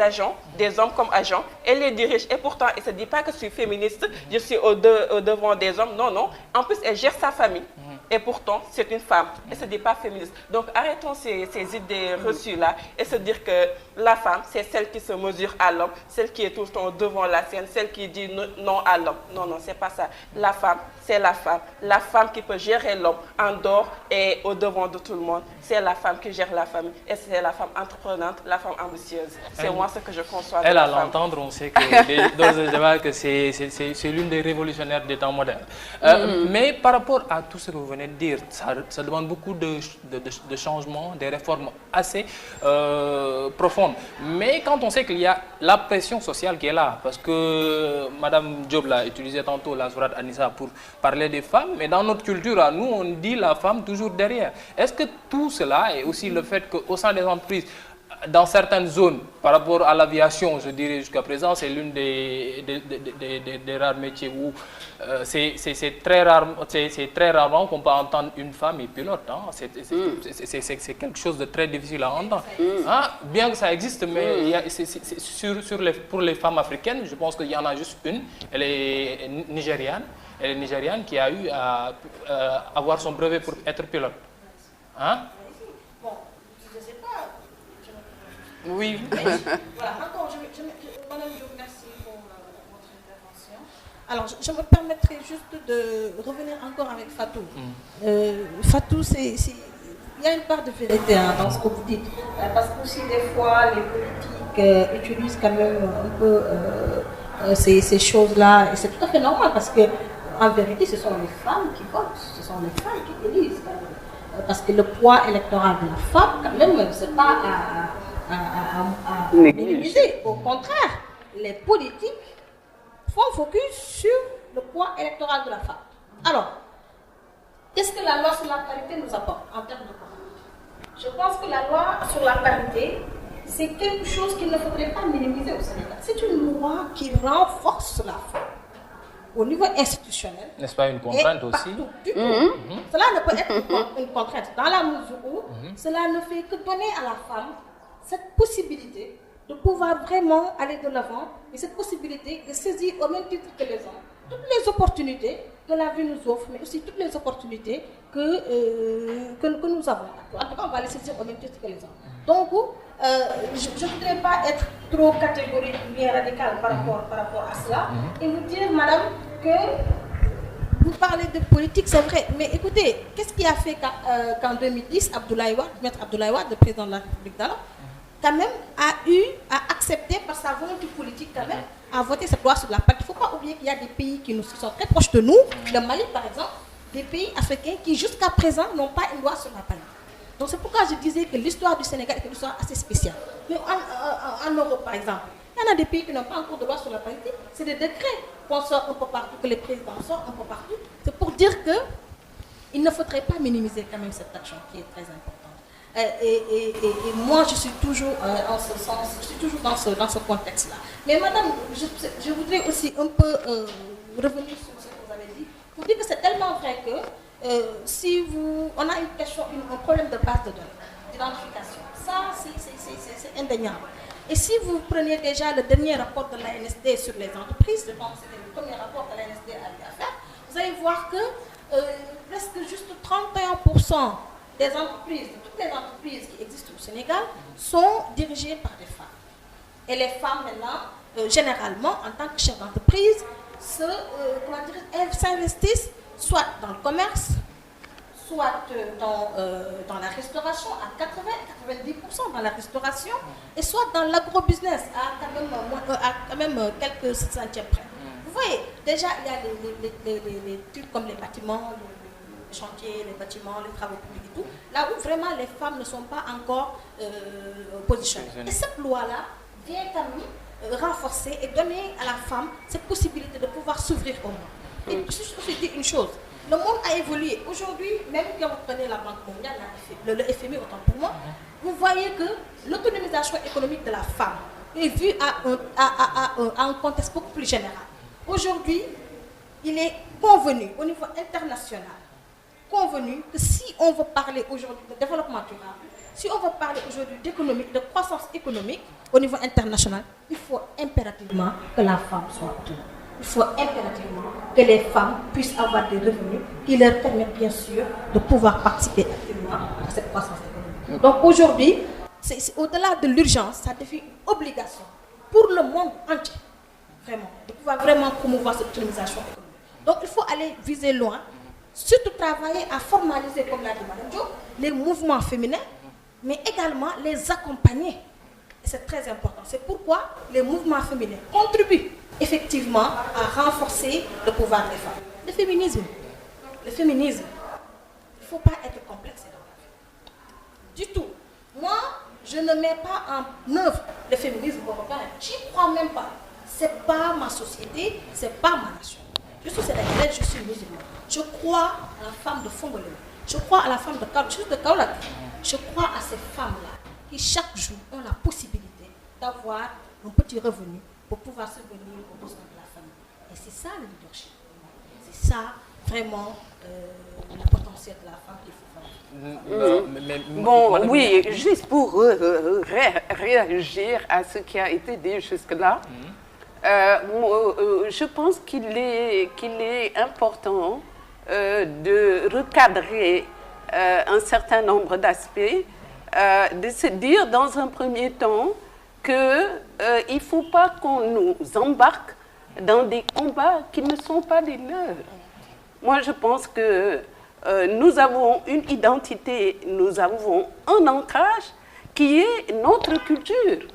Speaker 4: agents, des hommes comme agents. Elle les dirige. Et pourtant, elle ne se dit pas que je suis féministe, je suis au devant des hommes. Non, non. En plus, elle gère sa famille. Et pourtant, c'est une femme. Elle ne se dit pas féministe. Donc, arrêtons ces idées reçues-là et se dire que la femme, c'est celle qui se mesure à l'homme, celle qui est tout le temps devant la scène, celle qui dit non à l'homme. Non, non, c'est pas ça. La femme, c'est la femme. La femme qui peut gérer l'homme en dehors et au devant de tout le monde. C'est la femme qui gère la famille. Et c'est la femme entreprenante, la femme ambitieuse. C'est moi ce que je conçois de la femme.
Speaker 1: Elle, à l'entendre, on sait que c'est l'une des révolutionnaires des temps modernes. Mais par rapport à tout ce que vous venez de dire, ça demande beaucoup de changements, des réformes assez profondes. Mais quand on sait qu'il y a la pression sociale qui est là, parce que Mme Diop l'a utilisé tantôt, la sourate Anissa, pour parler des femmes, mais dans notre culture, à nous, on dit la femme toujours derrière. Est-ce que tout cela, et aussi le fait qu'au sein des entreprises, dans certaines zones, par rapport à l'aviation, je dirais jusqu'à présent, c'est l'une des rares métiers où c'est très rarement qu'on peut entendre une femme et pilote. Hein. C'est quelque chose de très difficile à entendre. Hein? Bien que ça existe, mais pour les femmes africaines, je pense qu'il y en a juste une. Elle est nigériane. Elle est nigériane qui a eu à avoir son brevet pour être pilote. Hein? Oui.
Speaker 3: Voilà, encore, madame, je vous remercie pour votre intervention. Alors, je me permettrai juste de revenir encore avec Fatou. Fatou, il y a une part de vérité dans ce que vous dites. Parce que aussi, des fois, les politiques utilisent quand même un peu ces choses-là. Et c'est tout à fait normal parce que, en vérité, ce sont les femmes qui votent. Ce sont les femmes qui élisent. Parce que le poids électoral de la femme, quand même, c'est pas à minimiser. Au contraire, les politiques font focus sur le poids électoral de la femme. Alors, qu'est-ce que la loi sur la parité nous apporte en termes de parité? Je pense que la loi sur la parité, c'est quelque chose qu'il ne faudrait pas minimiser au Sénégal. C'est une loi qui renforce la femme au niveau institutionnel.
Speaker 1: N'est-ce pas une contrainte aussi?
Speaker 3: Cela ne peut être une contrainte dans la mesure où cela ne fait que donner à la femme cette possibilité de pouvoir vraiment aller de l'avant et cette possibilité de saisir au même titre que les hommes toutes les opportunités que la vie nous offre, mais aussi toutes les opportunités que nous avons. En tout cas, on va les saisir au même titre que les hommes. Donc, je ne voudrais pas être trop catégorique, bien radicale par rapport à cela et vous dire, madame, que vous parlez de politique, c'est vrai, mais écoutez, qu'est-ce qui a fait qu'en 2010, Maître Abdoulaye Wade, le président de la République d'alors, quand même a accepté par sa volonté politique quand même, à voter cette loi sur la parité. Il ne faut pas oublier qu'il y a des pays qui sont très proches de nous, le Mali par exemple, des pays africains qui jusqu'à présent n'ont pas une loi sur la parité. Donc c'est pourquoi je disais que l'histoire du Sénégal est une histoire assez spéciale. Mais en Europe par exemple, il y en a des pays qui n'ont pas encore de loi sur la parité. C'est des décrets qu'on sort un peu partout, que les présidents sortent un peu partout. C'est pour dire qu'il ne faudrait pas minimiser quand même cette action qui est très importante. Et moi, je suis toujours en ce sens, je suis toujours dans ce contexte-là. Mais madame, je voudrais aussi un peu revenir sur ce que vous avez dit. Vous dites que c'est tellement vrai que si on a une question, un problème de base de données, d'identification, ça c'est indéniable. Et si vous prenez déjà le dernier rapport de l'ANSD sur les entreprises, je pense que c'était le premier rapport que l'ANSD a eu à faire, vous allez voir que presque juste 31% des entreprises, de toutes les entreprises qui existent au Sénégal, sont dirigées par des femmes. Et les femmes, maintenant, généralement, en tant que chef d'entreprise, elles s'investissent soit dans le commerce, soit dans la restauration, à 80-90% dans la restauration, et soit dans l'agrobusiness, à quand même quelques centièmes près. Vous voyez, déjà, il y a les trucs comme les bâtiments, les chantiers, les bâtiments, les travaux publics et tout, là où vraiment les femmes ne sont pas encore positionnées. Et cette loi-là vient quand même renforcer et donner à la femme cette possibilité de pouvoir s'ouvrir au monde. Et je dis une chose, le monde a évolué. Aujourd'hui, même quand vous prenez la Banque mondiale, le FMI autant pour moi, vous voyez que l'autonomisation économique de la femme est vue à un contexte beaucoup plus général. Aujourd'hui, il est convenu au niveau international, que si on veut parler aujourd'hui de développement durable, si on veut parler aujourd'hui d'économie, de croissance économique au niveau international, il faut impérativement que la femme soit autonome. Il faut impérativement que les femmes puissent avoir des revenus qui leur permettent bien sûr de pouvoir participer activement à cette croissance économique. Donc aujourd'hui, c'est au-delà de l'urgence, ça devient une obligation pour le monde entier, vraiment, de pouvoir vraiment promouvoir cette autonomisation économique. Donc il faut aller viser loin, surtout travailler à formaliser, comme l'a dit Mme Diop, les mouvements féminins, mais également les accompagner. Et c'est très important. C'est pourquoi les mouvements féminins contribuent effectivement à renforcer le pouvoir des femmes. Le féminisme, il ne faut pas être complexe dans la vie. Du tout. Moi, je ne mets pas en œuvre le féminisme européen. Je n'y crois même pas. Ce n'est pas ma société, ce n'est pas ma nation. Je suis sénégalaise, je suis musulmane. Je crois à la femme de Fongolé. Je crois à la femme de Kaolack. Je crois à ces femmes-là qui chaque jour ont la possibilité d'avoir un petit revenu pour pouvoir subvenir aux besoins de la famille. Et c'est ça le leadership. C'est ça vraiment le potentiel de la femme qu'il faut faire.
Speaker 2: Bon, oui, juste pour réagir à ce qui a été dit jusque-là, je pense qu'il est important de recadrer un certain nombre d'aspects, de se dire dans un premier temps qu'il ne faut pas qu'on nous embarque dans des combats qui ne sont pas les leurs. Moi, je pense que nous avons une identité, nous avons un ancrage qui est notre culture.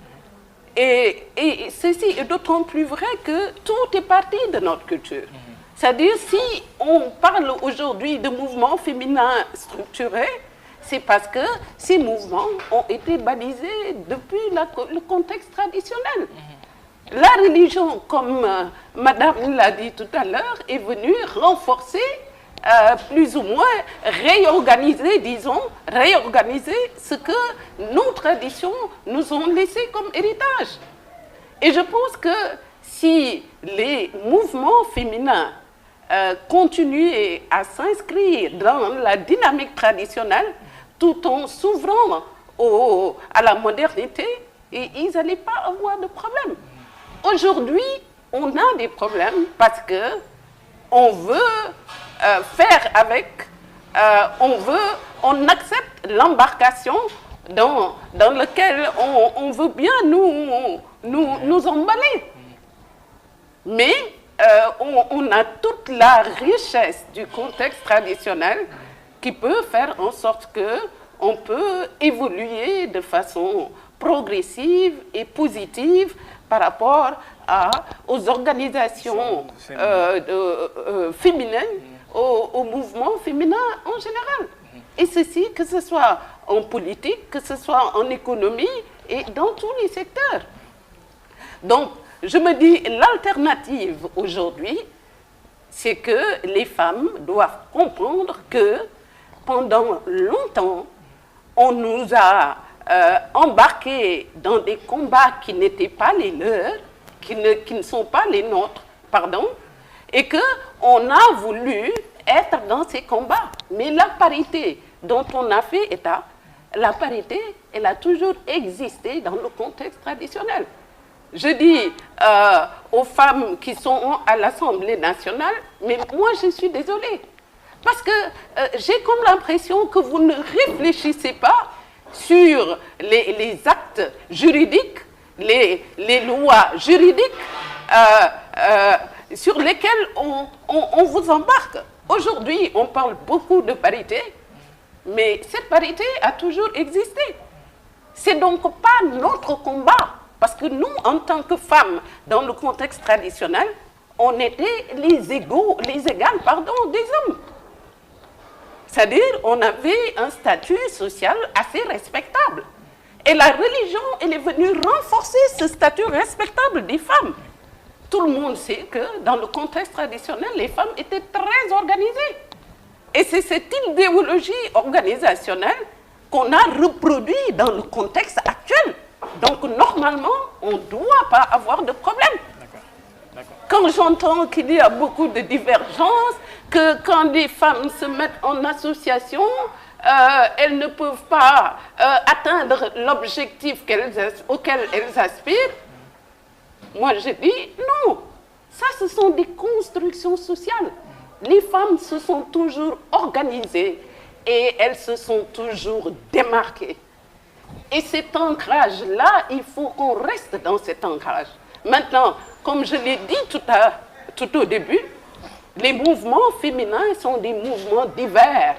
Speaker 2: Et ceci est d'autant plus vrai que tout est parti de notre culture. C'est-à-dire, si on parle aujourd'hui de mouvements féminins structurés, c'est parce que ces mouvements ont été balisés depuis le contexte traditionnel. La religion, comme Madame l'a dit tout à l'heure, est venue renforcer, plus ou moins réorganiser ce que nos traditions nous ont laissé comme héritage. Et je pense que si les mouvements féminins continuaient à s'inscrire dans la dynamique traditionnelle, tout en s'ouvrant à la modernité, et ils n'allaient pas avoir de problème. Aujourd'hui, on a des problèmes parce que on veut faire avec, on accepte l'embarcation dans laquelle on veut bien nous emballer. Mais on a toute la richesse du contexte traditionnel qui peut faire en sorte qu'on peut évoluer de façon progressive et positive par rapport aux organisations féminines, au mouvement féminin en général. Et ceci, que ce soit en politique, que ce soit en économie et dans tous les secteurs. Donc, je me dis, l'alternative aujourd'hui, c'est que les femmes doivent comprendre que pendant longtemps, on nous a embarqués dans des combats qui n'étaient pas les leurs, qui ne sont pas les nôtres, pardon, et qu'on a voulu être dans ces combats. Mais la parité dont on a fait état, la parité, elle a toujours existé dans le contexte traditionnel. Je dis aux femmes qui sont à l'Assemblée nationale, mais moi je suis désolée, parce que j'ai comme l'impression que vous ne réfléchissez pas sur les actes juridiques, les lois juridiques sur lesquelles on vous embarque. Aujourd'hui, on parle beaucoup de parité, mais cette parité a toujours existé. C'est donc pas notre combat, parce que nous, en tant que femmes, dans le contexte traditionnel, on était les égales, des hommes. C'est-à-dire, on avait un statut social assez respectable. Et la religion, elle est venue renforcer ce statut respectable des femmes. Tout le monde sait que dans le contexte traditionnel, les femmes étaient très organisées. Et c'est cette idéologie organisationnelle qu'on a reproduit dans le contexte actuel. Donc, normalement, on ne doit pas avoir de problème. Quand j'entends qu'il y a beaucoup de divergences, que quand des femmes se mettent en association, elles ne peuvent pas atteindre l'objectif auquel elles aspirent, moi je dis non. Ça, ce sont des constructions sociales. Les femmes se sont toujours organisées et elles se sont toujours démarquées. Et cet ancrage-là, il faut qu'on reste dans cet ancrage. Maintenant, comme je l'ai dit tout au début, les mouvements féminins sont des mouvements divers.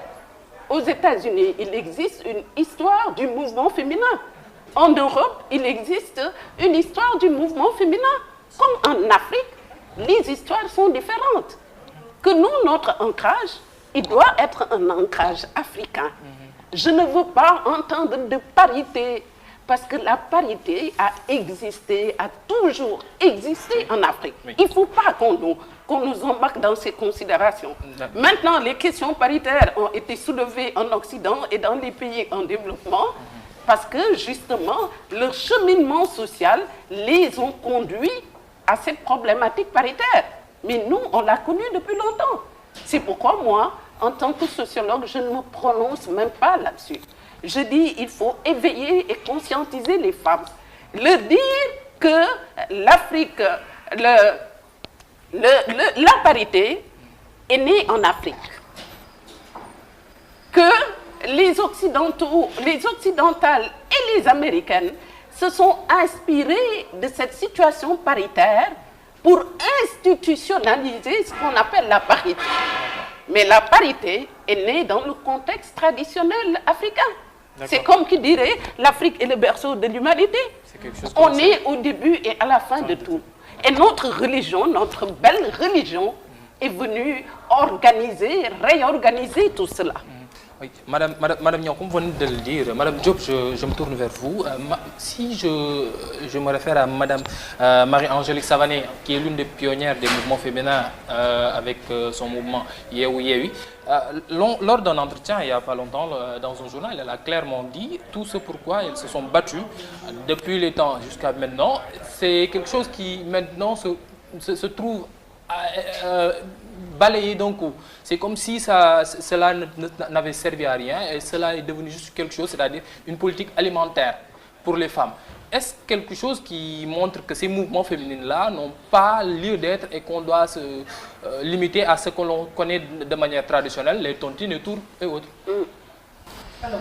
Speaker 2: Aux États-Unis, il existe une histoire du mouvement féminin. En Europe, il existe une histoire du mouvement féminin. Comme en Afrique, les histoires sont différentes. Que nous, notre ancrage, il doit être un ancrage africain. Je ne veux pas entendre de parité, parce que la parité a existé, a toujours existé en Afrique. Oui. Il ne faut pas qu'on nous embarque dans ces considérations. Maintenant, les questions paritaires ont été soulevées en Occident et dans les pays en développement parce que justement, leur cheminement social les ont conduits à cette problématique paritaire. Mais nous, on l'a connue depuis longtemps. C'est pourquoi moi, en tant que sociologue, je ne me prononce même pas là-dessus. Je dis il faut éveiller et conscientiser les femmes. Leur dire que l'Afrique, la parité est née en Afrique. Que les occidentales et les américaines se sont inspirées de cette situation paritaire pour institutionnaliser ce qu'on appelle la parité. Mais la parité est née dans le contexte traditionnel africain. C'est comme qui dirait l'Afrique est le berceau de l'humanité. On est au début et à la fin de tout. Et notre religion, notre belle religion, est venue organiser, réorganiser tout cela.
Speaker 1: Oui. Madame Niang, comme vous venez de le dire, Madame Diop, je me tourne vers vous. Si je me réfère à Madame Marie-Angélique Savané, qui est l'une des pionnières des mouvements féminins avec son mouvement Yewi Yewi, lors d'un entretien il n'y a pas longtemps dans un journal, elle a clairement dit tout ce pourquoi elles se sont battues depuis les temps jusqu'à maintenant. C'est quelque chose qui maintenant se trouve balayé d'un coup. C'est comme si cela n'avait servi à rien et cela est devenu juste quelque chose, c'est-à-dire une politique alimentaire pour les femmes. Est-ce quelque chose qui montre que ces mouvements féminins-là n'ont pas lieu d'être et qu'on doit se limiter à ce que l'on connaît de manière traditionnelle, les tontines et tours et autres?
Speaker 5: Alors,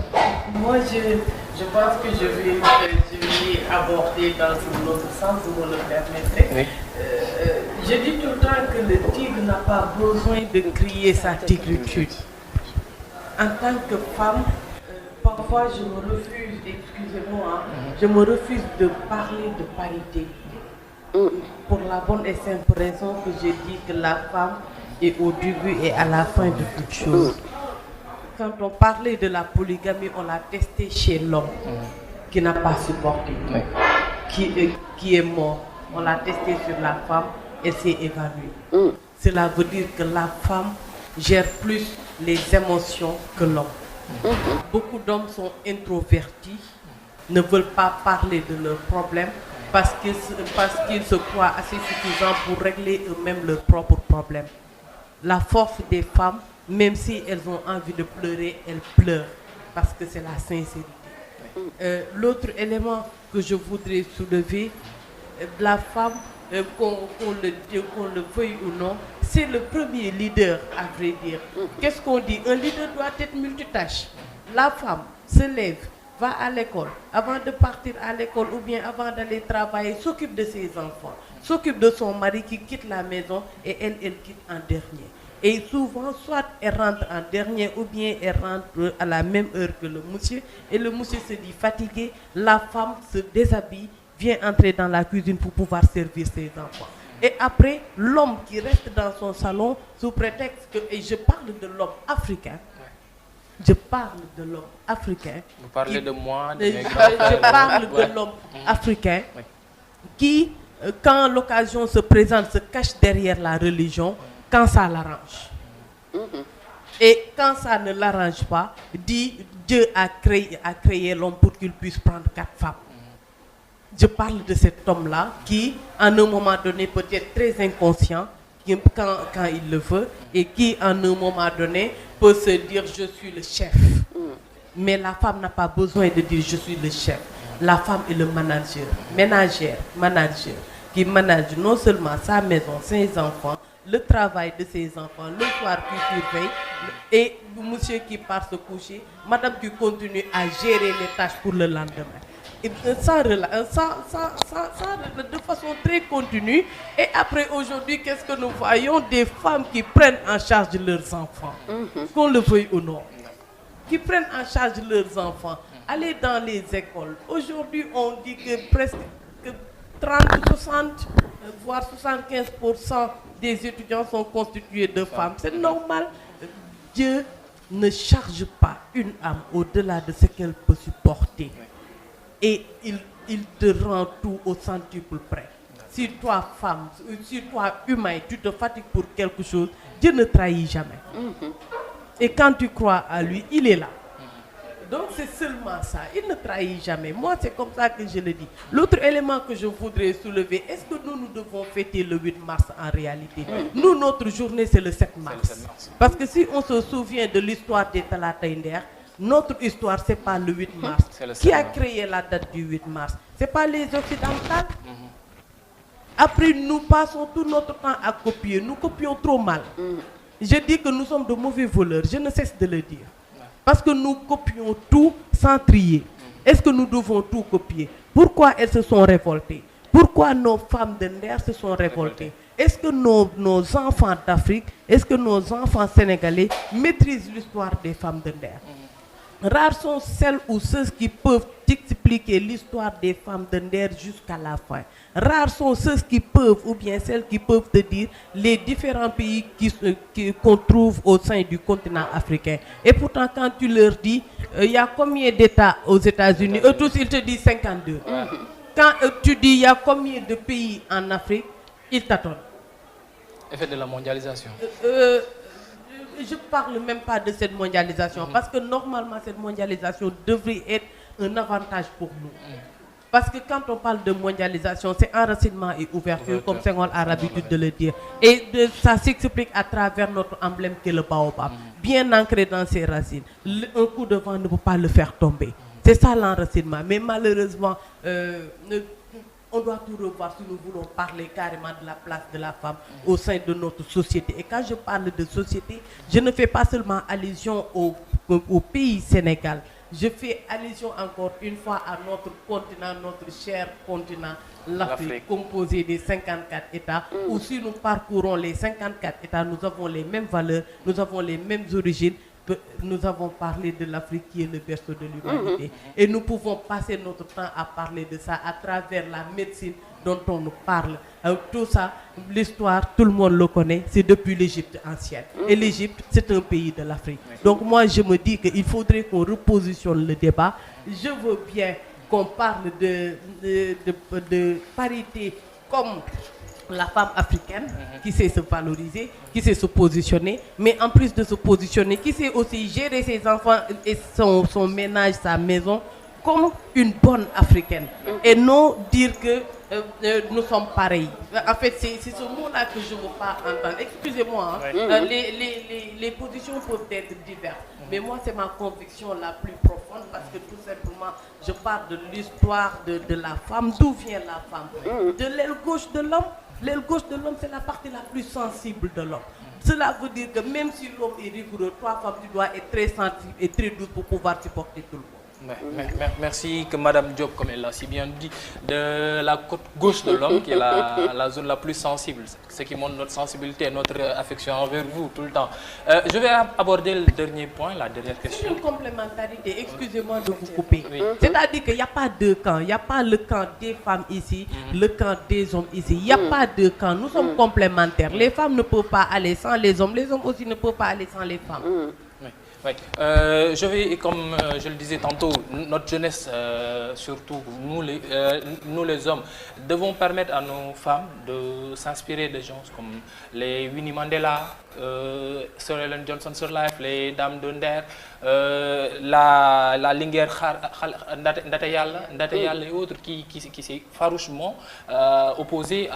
Speaker 5: moi, je pense que je vais aborder dans un autre sens, vous me le permettrez. Oui. Je dis tout le temps que le tigre n'a pas besoin de crier sa tigritude. En tant que femme, parfois je me refuse, excusez-moi, je me refuse de parler de parité. Pour la bonne et simple raison que je dis que la femme est au début et à la fin de toute chose. Quand on parlait de la polygamie, on l'a testé chez l'homme qui n'a pas supporté, qui est mort. On l'a testé sur la femme et s'est évanouie. Cela veut dire que la femme gère plus les émotions que l'homme. Beaucoup d'hommes sont introvertis, ne veulent pas parler de leurs problèmes parce qu'ils se croient assez suffisants pour régler eux-mêmes leurs propres problèmes. La force des femmes, même si elles ont envie de pleurer, elles pleurent parce que c'est la sincérité. L'autre élément que je voudrais soulever, la femme, qu'on le veuille ou non, c'est le premier leader, à vrai dire. Qu'est-ce qu'on dit? Un leader doit être multitâche. La femme se lève, va à l'école, avant de partir à l'école ou bien avant d'aller travailler, s'occupe de ses enfants, s'occupe de son mari qui quitte la maison et elle quitte en dernier. Et souvent, soit elle rentre en dernier ou bien elle rentre à la même heure que le monsieur et le monsieur se dit fatigué, la femme se déshabille, vient entrer dans la cuisine pour pouvoir servir ses enfants. Et après, l'homme qui reste dans son salon sous prétexte que, et je parle de l'homme africain, je parle de l'homme africain.
Speaker 1: Vous parlez de moi,
Speaker 5: je parle de l'homme africain qui, quand l'occasion se présente, se cache derrière la religion quand ça l'arrange. Et quand ça ne l'arrange pas, dit Dieu a créé l'homme pour qu'il puisse prendre 4 femmes. Je parle de cet homme-là qui, à un moment donné, peut être très inconscient quand il le veut et qui, à un moment donné, peut se dire « je suis le chef ». Mais la femme n'a pas besoin de dire « je suis le chef ». La femme est le manager, qui manage non seulement sa maison, ses enfants, le travail de ses enfants, le soir qui surveille, et le monsieur qui part se coucher, madame qui continue à gérer les tâches pour le lendemain. Et de façon très continue. Et après, aujourd'hui, qu'est-ce que nous voyons? Des femmes qui prennent en charge leurs enfants, qu'on le veuille ou non, qui prennent en charge leurs enfants, aller dans les écoles. Aujourd'hui, on dit que presque 30, 60, voire 75% des étudiants sont constitués de femmes. C'est normal. Dieu ne charge pas une âme au-delà de ce qu'elle peut supporter. Et il te rend tout au centuple près. Si toi, femme, si toi, humain, tu te fatigues pour quelque chose, Dieu ne trahit jamais. Et quand tu crois à lui, il est là. Donc c'est seulement ça. Il ne trahit jamais. Moi, c'est comme ça que je le dis. L'autre élément que je voudrais soulever, est-ce que nous devons fêter le 8 mars en réalité? Nous, notre journée, c'est le 7 mars. Parce que si on se souvient de l'histoire des Talatay-Nder, notre histoire, c'est pas le 8 mars. Qui a créé la date du 8 mars? C'est pas les Occidentales. Après, nous passons tout notre temps à copier. Nous copions trop mal. Je dis que nous sommes de mauvais voleurs. Je ne cesse de le dire. Parce que nous copions tout sans trier. Est-ce que nous devons tout copier? Pourquoi elles se sont révoltées? Pourquoi nos femmes de Nder se sont révoltées? Est-ce que nos enfants d'Afrique, est-ce que nos enfants sénégalais maîtrisent l'histoire des femmes de Nder? Rares sont celles ou ceux qui peuvent expliquer l'histoire des femmes de Nder jusqu'à la fin. Rares sont ceux qui peuvent, ou bien celles qui peuvent te dire les différents pays qu'on trouve au sein du continent africain. Et pourtant, quand tu leur dis, il y a combien d'États aux États-Unis? Eux tous, ils te disent 52. Quand tu dis, il y a combien de pays en Afrique? Ils tâtonnent.
Speaker 1: Effet de la mondialisation.
Speaker 5: Je ne parle même pas de cette mondialisation, parce que normalement, cette mondialisation devrait être un avantage pour nous. Parce que quand on parle de mondialisation, c'est enracinement et ouverture, comme Senghor a l'habitude de le dire. Et ça s'explique à travers notre emblème qui est le baobab, bien ancré dans ses racines. Un coup de vent ne peut pas le faire tomber. C'est ça l'enracinement. Mais malheureusement, on doit tout revoir si nous voulons parler carrément de la place de la femme au sein de notre société. Et quand je parle de société, je ne fais pas seulement allusion au pays Sénégal. Je fais allusion encore une fois à notre continent, notre cher continent, l'Afrique, composé des 54 États, où si nous parcourons les 54 États, nous avons les mêmes valeurs, nous avons les mêmes origines. Nous avons parlé de l'Afrique qui est le berceau de l'humanité. Et nous pouvons passer notre temps à parler de ça à travers la médecine dont on nous parle. Tout ça, l'histoire, tout le monde le connaît, c'est depuis l'Égypte ancienne. Et l'Égypte, c'est un pays de l'Afrique. Donc moi, je me dis qu'il faudrait qu'on repositionne le débat. Je veux bien qu'on parle de parité comme la femme africaine qui sait se valoriser, qui sait se positionner, mais en plus de se positionner, qui sait aussi gérer ses enfants et son ménage, sa maison, comme une bonne africaine. Et non dire que nous sommes pareils. En fait, c'est ce mot-là que je ne veux pas entendre. Excusez-moi, hein. Les positions peuvent être diverses. Mais moi, c'est ma conviction la plus profonde parce que tout simplement, je parle de l'histoire de la femme. D'où vient la femme? De l'aile gauche de l'homme. L'aile gauche de l'homme, c'est la partie la plus sensible de l'homme. Cela veut dire que même si l'homme est rigoureux, toi, femme, tu dois être très sensible et très douce pour pouvoir supporter tout le monde.
Speaker 1: Merci que Madame Diop, comme elle l'a si bien dit, de la côte gauche de l'homme, qui est la zone la plus sensible, ce qui montre notre sensibilité et notre affection envers vous tout le temps. Je vais aborder le dernier point, la dernière question.
Speaker 5: C'est une complémentarité, excusez-moi de vous couper. C'est-à-dire qu'il n'y a pas deux camps, il n'y a pas le camp des femmes ici, le camp des hommes ici, il n'y a pas deux camps, nous sommes complémentaires. Les femmes ne peuvent pas aller sans les hommes aussi ne peuvent pas aller sans les femmes.
Speaker 1: Oui. Je vais, comme je le disais tantôt, notre jeunesse, surtout nous les hommes, devons permettre à nos femmes de s'inspirer de gens comme les Winnie Mandela, Sir Ellen Johnson Sirleaf, les dames de Nder, la Linguère Ndate Yalla et autres qui s'est farouchement opposé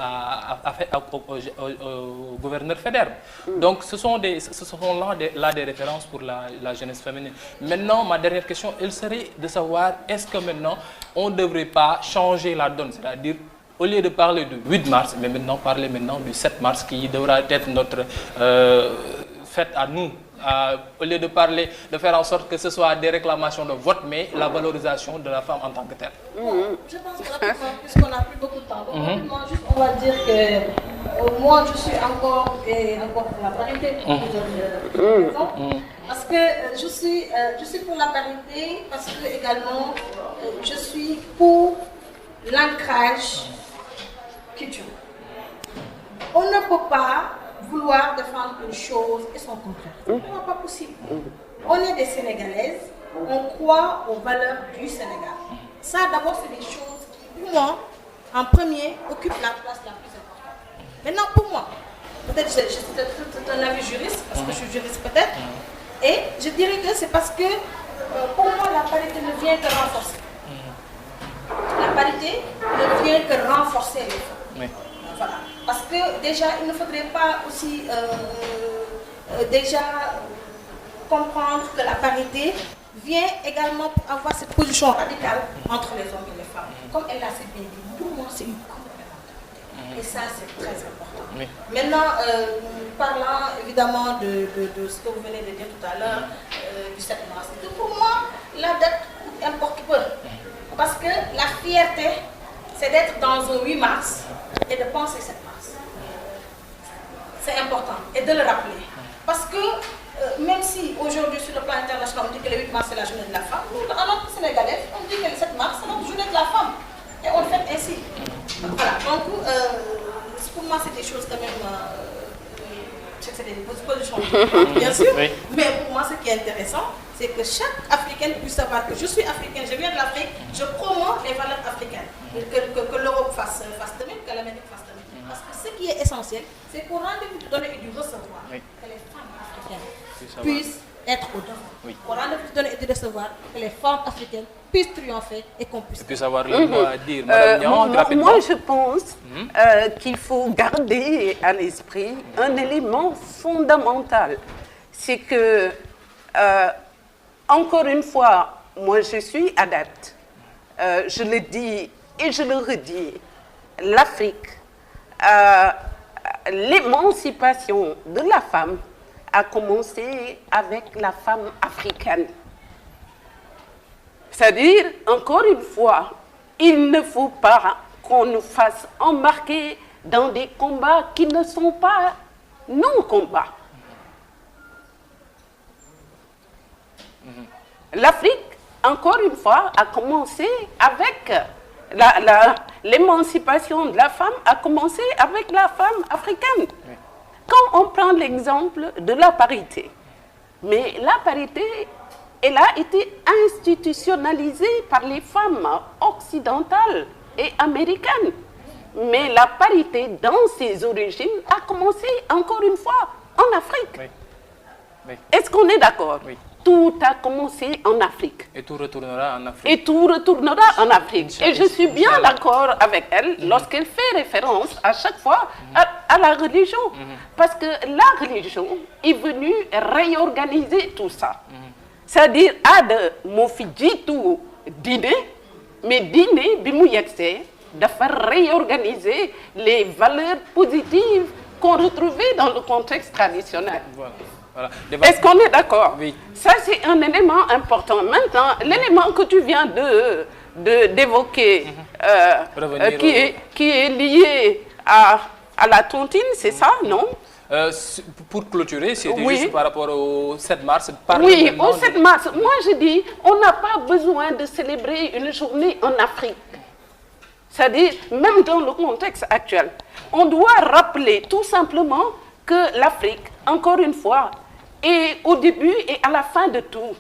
Speaker 1: au gouverneur Faidherbe. Donc ce sont là des références pour la jeunesse féminine. Maintenant, ma dernière question, elle serait de savoir, est-ce que maintenant, on ne devrait pas changer la donne, c'est-à-dire, au lieu de parler du 8 mars, mais maintenant parler du 7 mars, qui devra être notre fête à nous. Au lieu de faire en sorte que ce soit des réclamations de vote, mais la valorisation de la femme en tant que telle.
Speaker 3: Je pense que puisqu'on n'a plus beaucoup de temps, donc rapidement, juste on va dire que moi je suis encore pour la parité, parce que je suis pour la parité, parce que également je suis pour l'ancrage culturel. On ne peut pas vouloir défendre une chose et son contraire. Ce n'est pas possible. On est des Sénégalaises, on croit aux valeurs du Sénégal. Ça, d'abord, c'est des choses qui, pour moi, en premier, occupent la place la plus importante. Maintenant, pour moi, peut-être c'est un avis juriste, parce que je suis juriste peut-être, et je dirais que c'est parce que pour moi, la parité ne vient que renforcer. La parité ne vient que renforcer les femmes.
Speaker 1: Oui.
Speaker 3: Voilà. Parce que déjà, il ne faudrait pas aussi déjà comprendre que la parité vient également pour avoir cette position radicale entre les hommes et les femmes. Comme elle l'a si bien dit, pour moi, c'est une complémentarité. Et ça, c'est très important.
Speaker 1: Oui.
Speaker 3: Maintenant, parlant évidemment de ce que vous venez de dire tout à l'heure, du 7 mars, pour moi, la date importe peu. Parce que la fierté, c'est d'être dans un 8 mars et de penser 7 mars. C'est important et de le rappeler. Parce que même si aujourd'hui sur le plan international on dit que le 8 mars c'est la journée de la femme, nous en tant que Sénégalais, on dit que le 7 mars c'est notre journée de la femme. Et on le fait ainsi. Voilà, donc pour moi c'est des choses quand même, c'est des positions bien sûr,
Speaker 1: oui.
Speaker 3: Mais pour moi ce qui est intéressant, c'est que chaque Africaine puisse savoir que je suis africaine, je viens de l'Afrique, je promeus les valeurs africaines. Que l'Europe fasse de même, que l'Amérique fasse de même. Parce que ce qui est essentiel, c'est qu'au rendez-vous du donner et du recevoir,
Speaker 1: oui.
Speaker 3: que les femmes africaines puissent être au devant. Oui. Au rendez-vous du donner et du recevoir, que les femmes africaines puissent triompher et qu'on puisse
Speaker 1: avoir le mot à dire. Madame Niang, rapidement.
Speaker 2: Moi, je pense qu'il faut garder à l'esprit un élément fondamental. C'est que, encore une fois, moi, je suis adepte. Je le dis et je le redis. L'Afrique, l'émancipation de la femme a commencé avec la femme africaine. C'est-à-dire, encore une fois, il ne faut pas qu'on nous fasse embarquer dans des combats qui ne sont pas non-combats. L'Afrique, encore une fois, a commencé avec l'émancipation de la femme, a commencé avec la femme africaine. Oui. Quand on prend l'exemple de la parité, mais la parité, elle a été institutionnalisée par les femmes occidentales et américaines. Mais la parité, dans ses origines, a commencé, encore une fois, en Afrique.
Speaker 1: Oui. Oui.
Speaker 2: Est-ce qu'on est d'accord?
Speaker 1: Oui.
Speaker 2: Tout a commencé en Afrique.
Speaker 1: Et tout retournera en Afrique.
Speaker 2: Et tout retournera en Afrique. Et je suis bien d'accord avec elle lorsqu'elle fait référence à chaque fois à la religion. Parce que la religion est venue réorganiser tout ça. C'est-à-dire, Ad Mofijitu Dine, mais Dine Bimouyekse, de faire réorganiser les valeurs positives qu'on retrouvait dans le contexte traditionnel.
Speaker 1: Voilà. Voilà.
Speaker 2: Est-ce qu'on est d'accord?
Speaker 1: Oui.
Speaker 2: Ça, c'est un élément important. Maintenant, l'élément que tu viens d'évoquer, qui est lié à la tontine, c'est ça, non?
Speaker 1: Pour clôturer, c'était
Speaker 2: oui.
Speaker 1: Juste par rapport au 7 mars.
Speaker 2: Oui, au 7 mars. Moi, je dis, on n'a pas besoin de célébrer une journée en Afrique. C'est-à-dire, même dans le contexte actuel, on doit rappeler tout simplement que l'Afrique, encore une fois, est au début et à la fin de tout.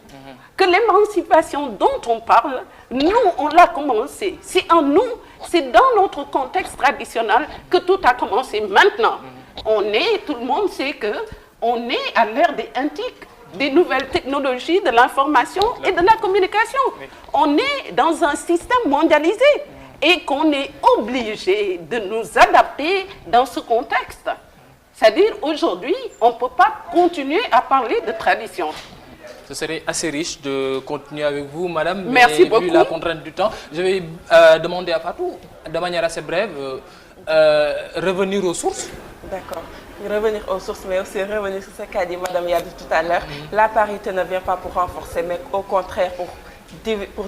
Speaker 2: Que l'émancipation dont on parle, nous, on l'a commencé. C'est en nous, c'est dans notre contexte traditionnel que tout a commencé. Maintenant, tout le monde sait qu'on est à l'ère des antiques, des nouvelles technologies, de l'information et de la communication. On est dans un système mondialisé et qu'on est obligé de nous adapter dans ce contexte. C'est-à-dire, aujourd'hui, on ne peut pas continuer à parler de tradition.
Speaker 1: Ce serait assez riche de continuer avec vous, madame.
Speaker 2: Merci beaucoup.
Speaker 1: Vu la contrainte du temps, je vais demander à Fatou, de manière assez brève, revenir aux sources.
Speaker 4: D'accord. Revenir aux sources, mais aussi revenir sur ce qu'a dit madame Yadou tout à l'heure. La parité ne vient pas pour renforcer, mais au contraire pour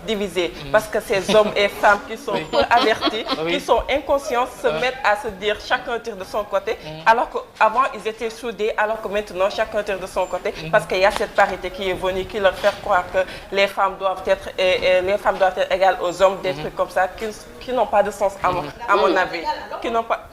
Speaker 4: diviser. Parce que ces hommes et femmes qui sont peu avertis, qui sont inconscients, se mettent à se dire chacun tire de son côté, alors qu'avant ils étaient soudés, alors que maintenant chacun tire de son côté, parce qu'il y a cette parité qui est venue, qui leur fait croire que les femmes doivent être, égales aux hommes, des trucs comme ça, qui n'ont pas de sens à mon avis. Qui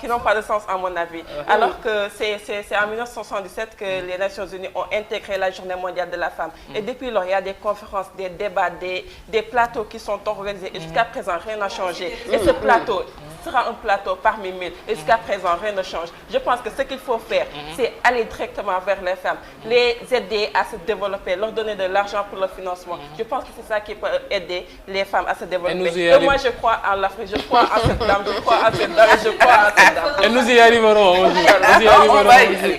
Speaker 4: n'ont pas de sens à mon avis. Alors que c'est en 1977 que les Nations Unies ont intégré la Journée mondiale de la femme. Et depuis lors, il y a des conférences, des débats, des des plateaux qui sont organisés. Et jusqu'à présent, rien n'a changé. Et ce plateau sera un plateau parmi 1000. Et jusqu'à présent, rien ne change. Je pense que ce qu'il faut faire, c'est aller directement vers les femmes, les aider à se développer, leur donner de l'argent pour le financement. Je pense que c'est ça qui peut aider les femmes à se développer. Et moi, je crois en l'Afrique, je crois en cette dame, je crois en cette dame, je crois en cette dame.
Speaker 1: Et nous y arriverons un jour. Nous y arriverons un jour.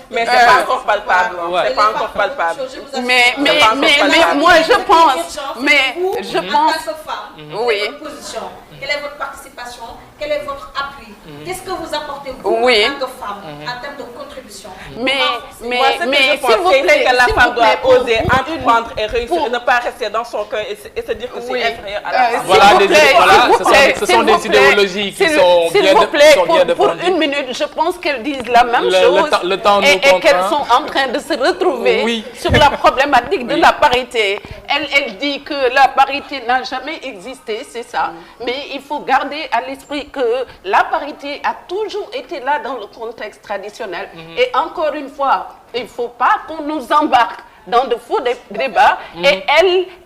Speaker 4: Mais c'est pas encore palpable. C'est pas encore palpable.
Speaker 2: Mais moi je pense, oui.
Speaker 3: Quelle est votre position? Quelle est votre participation? Quel est votre appui? Qu'est-ce que vous apportez vous
Speaker 2: Oui.
Speaker 3: en tant que femme en termes de contribution?
Speaker 2: Mais
Speaker 4: s'il vous plaît, que la femme doit oser entreprendre et réussir, et ne pas rester dans son cœur et se dire que c'est inférieur à la femme.
Speaker 1: Voilà, ce sont des idéologies qui sont bien défendues.
Speaker 2: Pour une minute, je pense qu'elles disent la même chose
Speaker 1: le temps nous
Speaker 2: et
Speaker 1: contraint.
Speaker 2: qu'elles sont en train de se retrouver sur la problématique de la parité. Elle dit que la parité n'a jamais existé, c'est ça. Mais il faut garder à l'esprit que la parité a toujours été là dans le contexte traditionnel. Et encore une fois, il ne faut pas qu'on nous embarque dans de faux débats. Et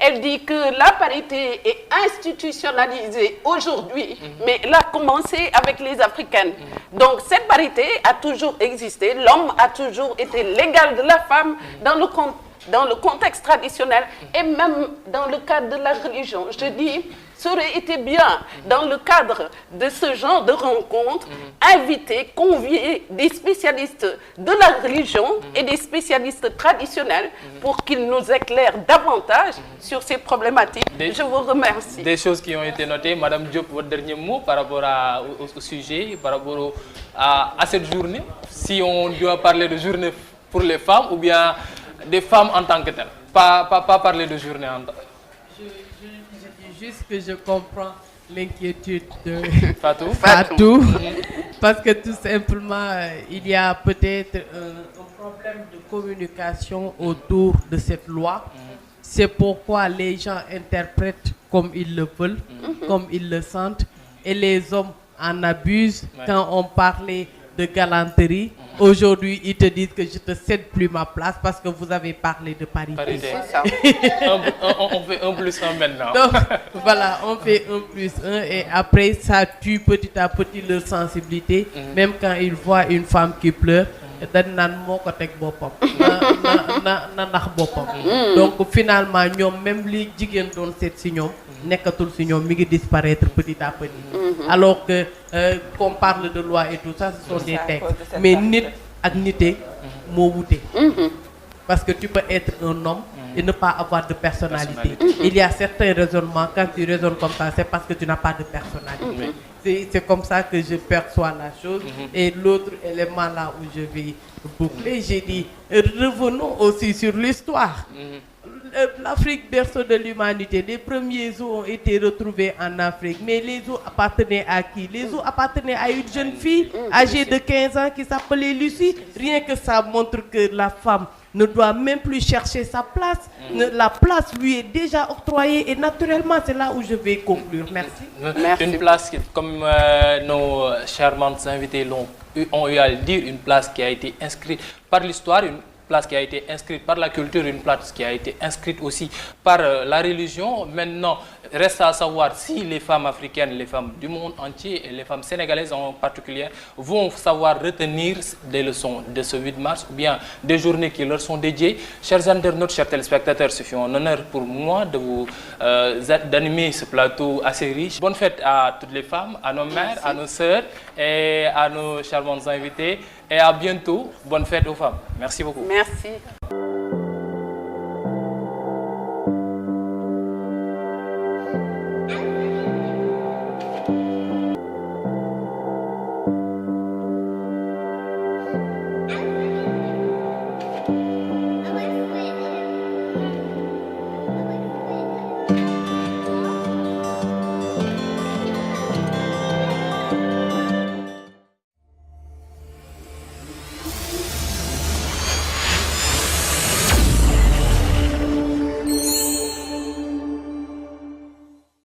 Speaker 2: elle dit que la parité est institutionnalisée aujourd'hui, mais elle a commencé avec les Africaines. Donc cette parité a toujours existé. L'homme a toujours été l'égal de la femme dans le contexte traditionnel et même dans le cadre de la religion. Je dis, ça aurait été bien, dans le cadre de ce genre de rencontre, inviter, convier des spécialistes de la religion et des spécialistes traditionnels pour qu'ils nous éclairent davantage sur ces problématiques. Je vous remercie.
Speaker 1: Des choses qui ont été notées. Madame Diop, votre dernier mot par rapport au sujet, par rapport à cette journée, si on doit parler de journée pour les femmes ou bien des femmes en tant que telles, pas parler de journée en tant que telle.
Speaker 5: Juste que je comprends l'inquiétude de
Speaker 1: Fatou.
Speaker 5: Parce que tout simplement, il y a peut-être un problème de communication autour de cette loi. C'est pourquoi les gens interprètent comme ils le veulent, comme ils le sentent, et les hommes en abusent. Quand on parlait de galanterie, aujourd'hui ils te disent que je te cède plus ma place parce que vous avez parlé de parité.
Speaker 2: C'est ça.
Speaker 1: On fait 1 plus 1 maintenant.
Speaker 5: Donc voilà, on fait 1 plus 1 et après ça tue petit à petit leur sensibilité. Même quand ils voient une femme qui pleure, donc finalement même les jigéen doon seet si ñoom nekkatul si ñoom mi ngi disparaître petit à petit. Alors que qu'on parle de loi et tout ça, ce sont des textes, mais nit ak nité moo wute. Parce que tu peux être un homme et ne pas avoir de personnalité. Il y a certains raisonnements, quand tu raisonnes comme ça, c'est parce que tu n'as pas de personnalité. C'est comme ça que je perçois la chose. Et l'autre élément là où je vais boucler, j'ai dit, revenons aussi sur l'histoire. L'Afrique, berceau de l'humanité, les premiers os ont été retrouvés en Afrique. Mais les os appartenaient à qui? Les os appartenaient à une jeune fille âgée de 15 ans qui s'appelait Lucie. Rien que ça montre que la femme ne doit même plus chercher sa place. La place lui est déjà octroyée et naturellement, c'est là où je vais conclure. Merci.
Speaker 2: Merci.
Speaker 1: Une place, comme nos charmantes invités ont eu à le dire, une place qui a été inscrite par l'histoire, une place qui a été inscrite par la culture, une place qui a été inscrite aussi par la religion. Maintenant, reste à savoir si les femmes africaines, les femmes du monde entier et les femmes sénégalaises en particulier vont savoir retenir des leçons de ce 8 mars ou bien des journées qui leur sont dédiées. Chers internautes, chers téléspectateurs, ce fut un honneur pour moi de vous d'animer ce plateau assez riche. Bonne fête à toutes les femmes, à nos mères, à nos sœurs et à nos charmantes invités. Et à bientôt. Bonne fête aux femmes. Merci beaucoup.
Speaker 2: Merci.